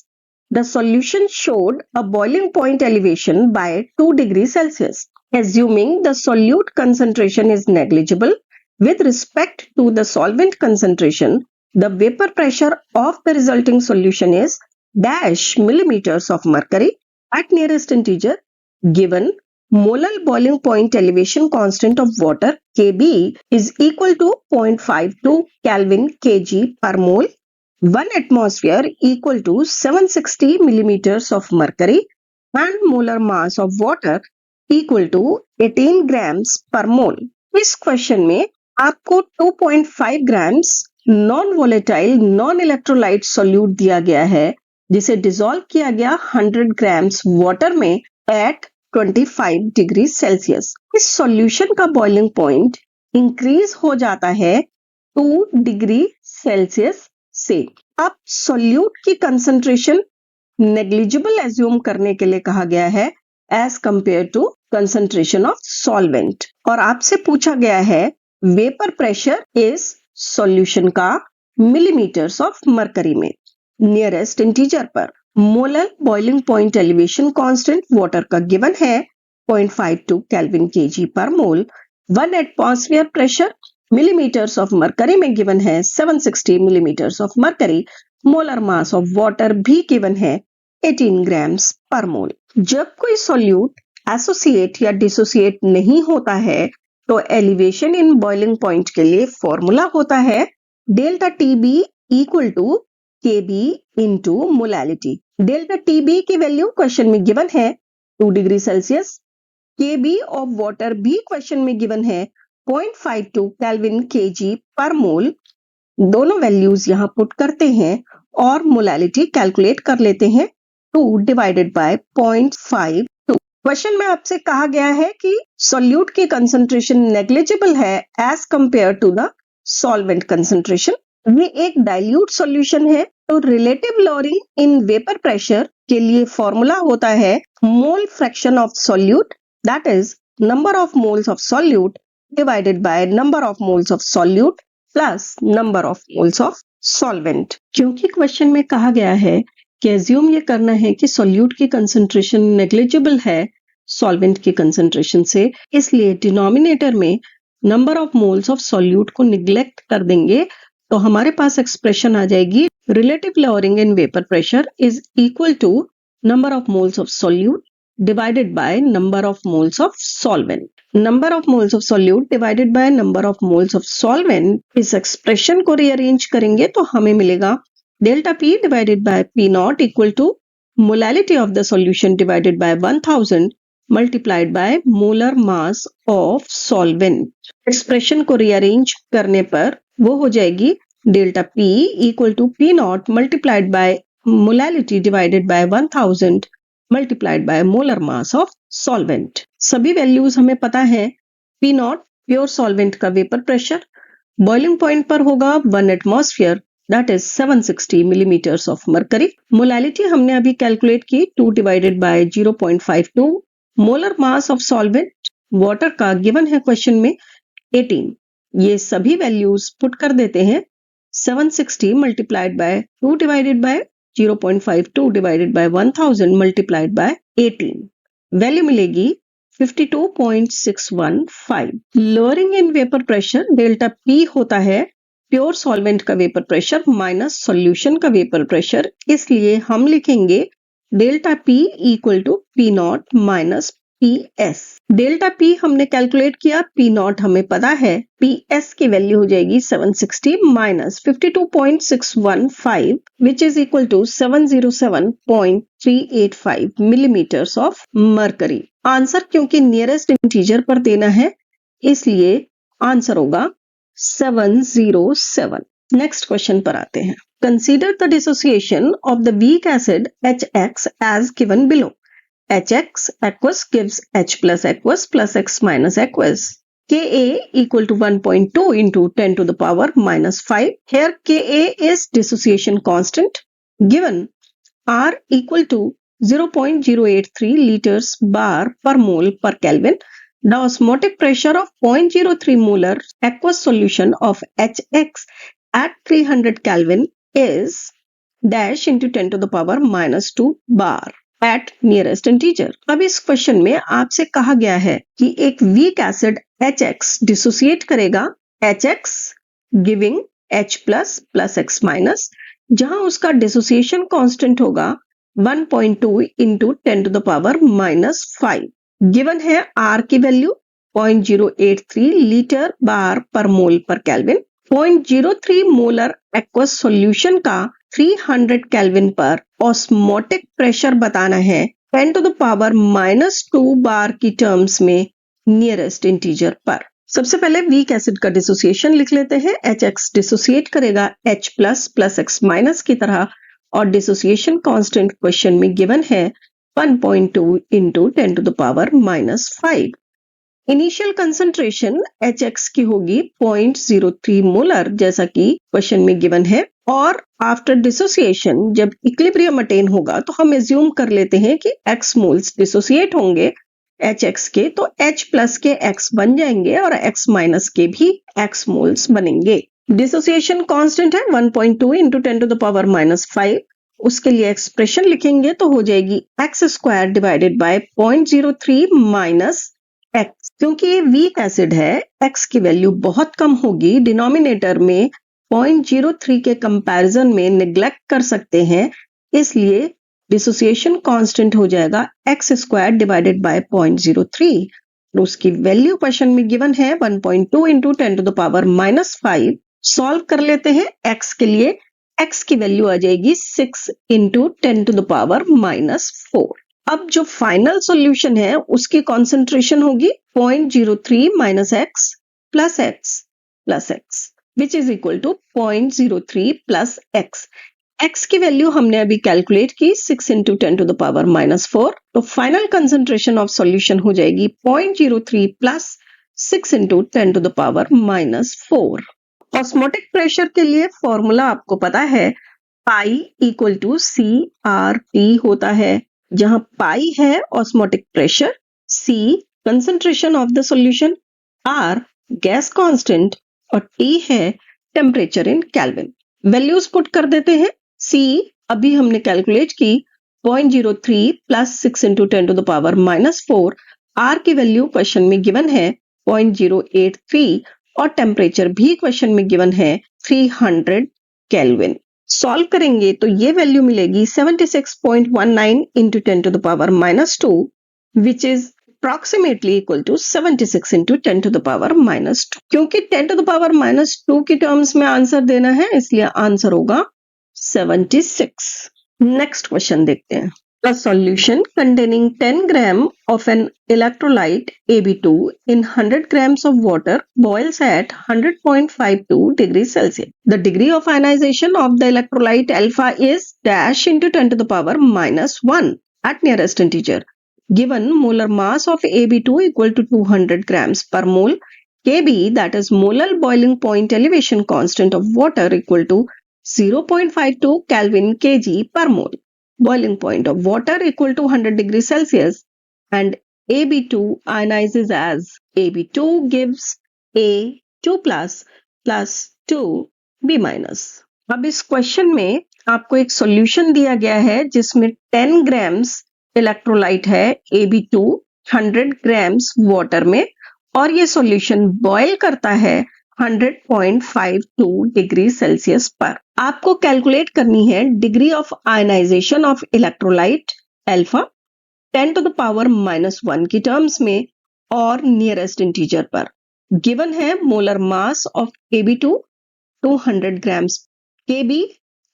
The solution showed a boiling point elevation by 2 degrees Celsius. Assuming the solute concentration is negligible with respect to the solvent concentration, the vapor pressure of the resulting solution is dash millimeters of mercury at nearest integer given molar boiling point elevation constant of water Kb is equal to 0.52 Kelvin kg per mole, 1 atmosphere equal to 760 millimeters of mercury and molar mass of water equal to 18 grams per mole। इस क्वेश्चन में आपको 2.5 grams non volatile non electrolyte solute दिया गया है, जिसे डिसॉल्व किया गया 100 ग्राम्स वाटर में एट 25 डिग्री सेल्सियस। इस सॉल्यूशन का बॉइलिंग पॉइंट इंक्रीज हो जाता है 2 डिग्री सेल्सियस से। अब सोल्यूट की कंसंट्रेशन नेग्लिजिबल एज्यूम करने के लिए कहा गया है as compare to concentration of solvent, और आपसे पूछा गया है वेपर प्रेशर इस सॉल्यूशन का मिलीमीटर्स ऑफ मरकरी में नियरेस्ट इंटीजर पर। Molar boiling point elevation constant water का गिवन है 0.52 Kelvin kg per mole. 1 atmosphere pressure millimetres of mercury में गिवन है 760 millimetres of mercury. Molar mass of water भी गिवन है 18 ग्राम्स पर मोल। जब कोई सॉल्यूट एसोसिएट या डिसोसिएट नहीं होता है तो एलिवेशन इन बॉइलिंग पॉइंट के लिए फॉर्मूला होता है delta TB equal to KB into molality. Delta TB की वैल्यू क्वेश्चन में गिवन है 2 degree Celsius. KB of water भी क्वेश्चन में गिवन है 0.52 केल्विन केजी पर मोल। दोनों वैल्यूज यहां पुट करते हैं और मोलैलिटी कैलकुलेट कर लेते हैं 2 डिवाइडेड बाय 0.52। क्वेश्चन में आपसे कहा गया है कि सॉल्यूट की कंसंट्रेशन नेग्लिजिबल है as compare to the solvent concentration. ये एक डाइल्यूट सॉल्यूशन है, तो relative lowering in vapour pressure के लिए फॉर्मूला होता है mole fraction of solute, that is number of moles of solute divided by number of moles of solute plus number of moles of solvent. क्योंकि क्वेश्चन में कहा गया है कि एज्यूम ये करना है कि सॉल्यूट की कंसंट्रेशन नेग्लिजिबल है सॉल्वेंट की कंसंट्रेशन से, इसलिए डिनोमिनेटर में number of moles of solute को निग्लेक्ट कर देंगे, तो हमारे पास एक्सप्रेशन आ जाएगी relative lowering in vapour pressure is equal to number of moles of solute divided by number of moles of solvent. Number of moles of solute divided by number of moles of solvent, इस एक्सप्रेशन को रीअरेंज करेंगे तो हमें मिलेगा delta P divided by P naught equal to molality of the solution divided by 1000 multiplied by molar mass of solvent। Expression को रीअरेंज करने पर वो हो जाएगी delta P equal to P naught multiplied by molality divided by 1000 multiplied by molar mass of solvent। सभी वैल्यूज हमें पता है। P naught प्योर सॉल्वेंट का वेपर प्रेशर बॉइलिंग पॉइंट पर होगा 1 atmosphere, that is 760 millimeters of mercury। Molality हमने अभी कैलकुलेट की 2 divided by 0.52 molar mass of solvent water का गिवन है क्वेश्चन में 18। ये सभी वैल्यूज पुट कर देते हैं। 760 multiplied by 2 divided by 0.52 divided by 1000 multiplied by 18। Value मिलेगी 52.615। Lowering in vapour pressure delta P होता है प्योर सॉल्वेंट का वेपर प्रेशर माइनस सॉल्यूशन का वेपर प्रेशर, इसलिए हम लिखेंगे delta P equal to P nought minus P S. Delta P हमने कैलकुलेट किया, पी नॉट हमें पता है, पी एस की वैल्यू हो जाएगी 760 minus 52.615 which is equal to 707.385 millimetres of mercury. Answer क्योंकि नियरेस्ट इंटीजर पर देना है इसलिए आंसर होगा 707। नेक्स्ट क्वेश्चन पर आते हैं। Consider the dissociation of the week acid HX as given below. HX aqueous gives H plus aqueous plus X minus aqueous. Ka equal to 1.2 into 10 to the power minus 5. Here Ka is dissociation constant. Given R equal to 0.083 liters bar per mole per Kelvin. The osmotic pressure of 0.03 molar aqueous solution of HX at 300 Kelvin is dash into 10 to the power minus 2 bar at nearest integer. अब इस क्वेश्चन में आपसे कहा गया है कि एक वीक एसिड HX डिसोसिएट करेगा HX giving H plus plus X minus, जहां उसका डिसोसिएशन कांस्टेंट होगा 1.2 into 10 to the power minus 5। Given है R की वैल्यू 0.083 लीटर बार पर मोल पर केल्विन। 0.03 मोलर एक्वस सॉल्यूशन का 300 केल्विन पर ऑस्मोटिक प्रेशर बताना है 10 टू द पावर माइनस 2 बार की टर्म्स में नियरेस्ट इंटीजर पर। सबसे पहले वीक एसिड का डिसोसिएशन लिख लेते हैं। HX डिसोसिएट करेगा H plus plus X minus की तरह और डिसोसिएशन कांस्टेंट क्वेश्चन में गिवन है 1.2 into 10 to the power minus 5। Initial concentration HX की होगी 0.03 मोलर जैसा कि क्वेश्चन में गिवन है, और आफ्टर डिसोसिएशन जब इक्विलिब्रियम अटेन होगा तो हम एज्यूम कर लेते हैं कि X मोल्स डिसोसिएट होंगे HX के, तो H प्लस के X बन जाएंगे और X माइनस के भी X मोल्स बनेंगे। डिसोसिएशन कांस्टेंट है 1.2 into 10 to the power minus 5। उसके लिए एक्सप्रेशन लिखेंगे तो हो जाएगी x square divided by 0.03 minus x। क्योंकि ये वीक एसिड है x की वैल्यू बहुत कम होगी, डिनोमिनेटर में 0.03 के कंपैरिजन में निग्लेक्ट कर सकते हैं, इसलिए डिसोसिएशन कांस्टेंट हो जाएगा x स्क्वायर डिवाइडेड बाय 0.03। उसकी वैल्यू क्वेश्चन में गिवन है 1.2 into 10 to the power minus 5। Solve कर लेते हैं। x के लिए x की वैल्यू आ जाएगी 6 into 10 to the power minus 4। अब जो फाइनल सॉल्यूशन है उसकी कॉन्सेंट्रेशन होगी 0.03 minus x plus x which is equal to 0.03 plus x। x की वैल्यू हमने अभी कैलकुलेट की 6 into 10 to the power minus 4, तो फाइनल कंसेंट्रेशन ऑफ सॉल्यूशन हो जाएगी 0.03 plus 6 into 10 to the power minus 4। Osmotic pressure के लिए फॉर्मूला आपको पता है, पाई इक्वल टू CRT होता है, जहां पाई है osmotic pressure, C concentration of the solution, R gas constant और T है temperature in Kelvin. Values put कर देते हैं। C अभी हमने कैलकुलेट की 0.03 plus 6 into 10 to the power minus 4। R की वैल्यू क्वेश्चन में गिवन है 0.083 और टेम्परेचर भी क्वेश्चन में गिवन है 300 केल्विन। सॉल्व करेंगे तो ये वैल्यू मिलेगी 76.19 into 10 to the power minus 2 which is approximately equal to 76 into 10 to the power minus 2। क्योंकि 10 to the power minus 2 की टर्म्स में आंसर देना है इसलिए आंसर होगा 76। नेक्स्ट क्वेश्चन देखते हैं। A solution containing 10 gram of an electrolyte AB2 in 100 grams of water boils at 100.52 degrees Celsius. The degree of ionization of the electrolyte alpha is dash into 10 to the power minus 1 at nearest integer. Given molar mass of AB2 equal to 200 grams per mole, Kb that is molar boiling point elevation constant of water equal to 0.52 Kelvin kg per mole. Boiling point of water equal to 100 degrees Celsius and AB2 ionizes as AB2 gives A2 plus 2B minus. अब इस क्वेश्चन में आपको एक सॉल्यूशन दिया गया है जिसमें 10 ग्राम्स इलेक्ट्रोलाइट है AB2 100 ग्राम्स वाटर में और ये सॉल्यूशन बॉयल करता है 100.52 डिग्री सेल्सियस पर। आपको कैलकुलेट करनी है degree of ionisation of electrolyte alpha 10 to the power -1 की टर्म्स में और नियरेस्ट इंटीजर पर। गिवन है molar mass of AB2 200 grams, Kb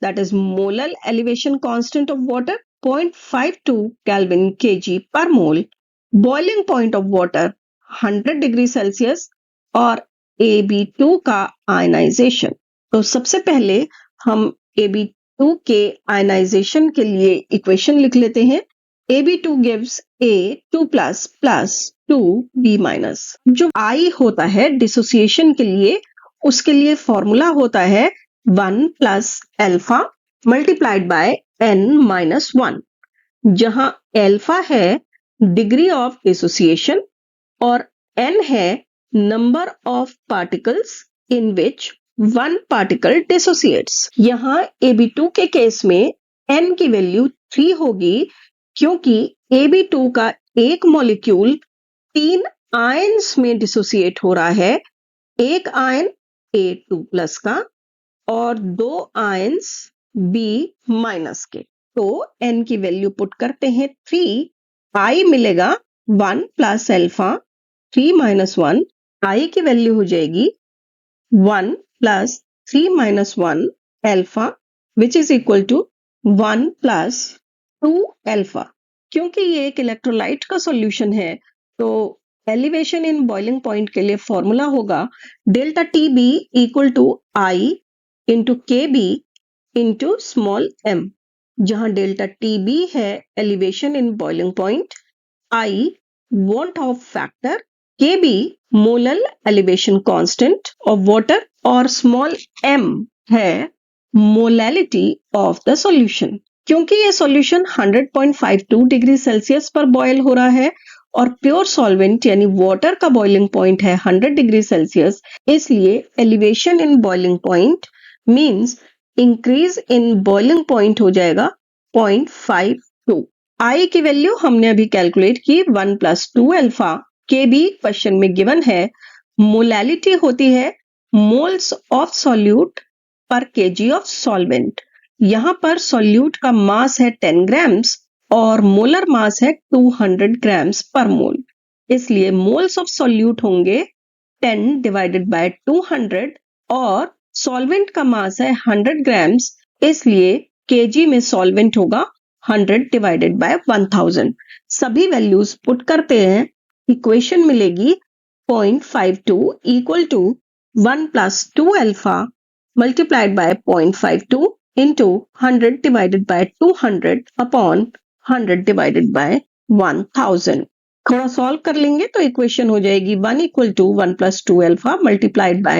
that is molar elevation constant of water 0.52 Kelvin kg per mole, boiling point of water 100 degree Celsius और AB2 का आयनाइजेशन। तो सबसे पहले हम AB2 के आयनाइजेशन के लिए इक्वेशन लिख लेते हैं। AB2 gives A2 plus 2B minus। जो I होता है डिसोसिएशन के लिए, उसके लिए फॉर्मूला होता है 1 plus alpha multiplied by n minus 1, जहां अल्फा है डिग्री ऑफ डिसोसिएशन और n है number of particles in which one particle dissociates. यहाँ AB2 के केस में n की वैल्यू 3 होगी क्योंकि AB2 का एक मॉलिक्यूल 3 आयंस में डिसोसिएट हो रहा है, एक आयन A2 प्लस का और 2 आयंस B माइनस के। तो n की वैल्यू पुट करते हैं 3, I मिलेगा 1 प्लस अल्फा 3 minus 1, I की वैल्यू हो जाएगी 1 plus 3 minus 1 alpha which is equal to 1 plus 2 alpha। क्योंकि ये एक इलेक्ट्रोलाइट का सॉल्यूशन है तो एलिवेशन इन बॉइलिंग पॉइंट के लिए फॉर्मूला होगा delta TB equal to I into KB into small m, जहां डेल्टा TB है elevation in boiling point, I van't Hoff factor, KB molar elevation constant of water और स्मॉल m है मोलैलिटी ऑफ द सॉल्यूशन। क्योंकि ये सॉल्यूशन 100.52 डिग्री सेल्सियस पर बॉयल हो रहा है और प्योर सॉल्वेंट यानी वाटर का बॉइलिंग पॉइंट है 100 डिग्री सेल्सियस, इसलिए elevation in boiling point means increase in boiling point हो जाएगा 0.52। I की वैल्यू हमने अभी कैलकुलेट की 1 plus 2 अल्फा। KB क्वेश्चन में गिवन है, मोलैलिटी होती है मोल्स ऑफ सॉल्यूट पर केजी ऑफ सॉल्वेंट। यहाँ पर सॉल्यूट का मास है 10 ग्राम्स और मोलर मास है 200 ग्राम्स पर मोल, इसलिए मोल्स ऑफ सॉल्यूट होंगे 10 डिवाइडेड बाय 200 और सॉल्वेंट का मास है 100 ग्राम्स, इसलिए केजी में सॉल्वेंट होगा 100 डिवाइडेड बाय 1000। सभी वैल्यूज पुट करते हैं, इक्वेशन मिलेगी 0.52 equal to 1 plus 2 alpha multiplied by 0.52 into 100 divided by 200 upon 100 divided by 1000। थोड़ा सॉल्व कर लेंगे तो इक्वेशन हो जाएगी 1 equal to 1 plus 2 alpha multiplied by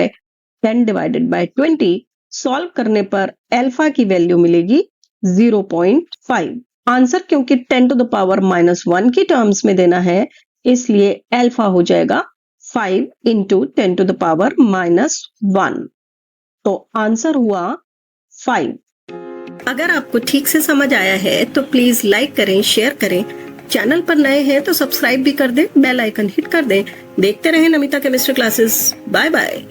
10 divided by 20। Solve करने पर अल्फा की वैल्यू मिलेगी 0.5। आंसर क्योंकि 10 to the power -1 की टर्म्स में देना है, इसलिए अल्फा हो जाएगा 5 into 10 to the power -1। तो आंसर हुआ 5। अगर आपको ठीक से समझ आया है तो प्लीज लाइक करें, शेयर करें। चैनल पर नए हैं तो सब्सक्राइब भी कर दें, बेल आइकन हिट कर दें। देखते रहें Namita chemistry classes. Bye bye.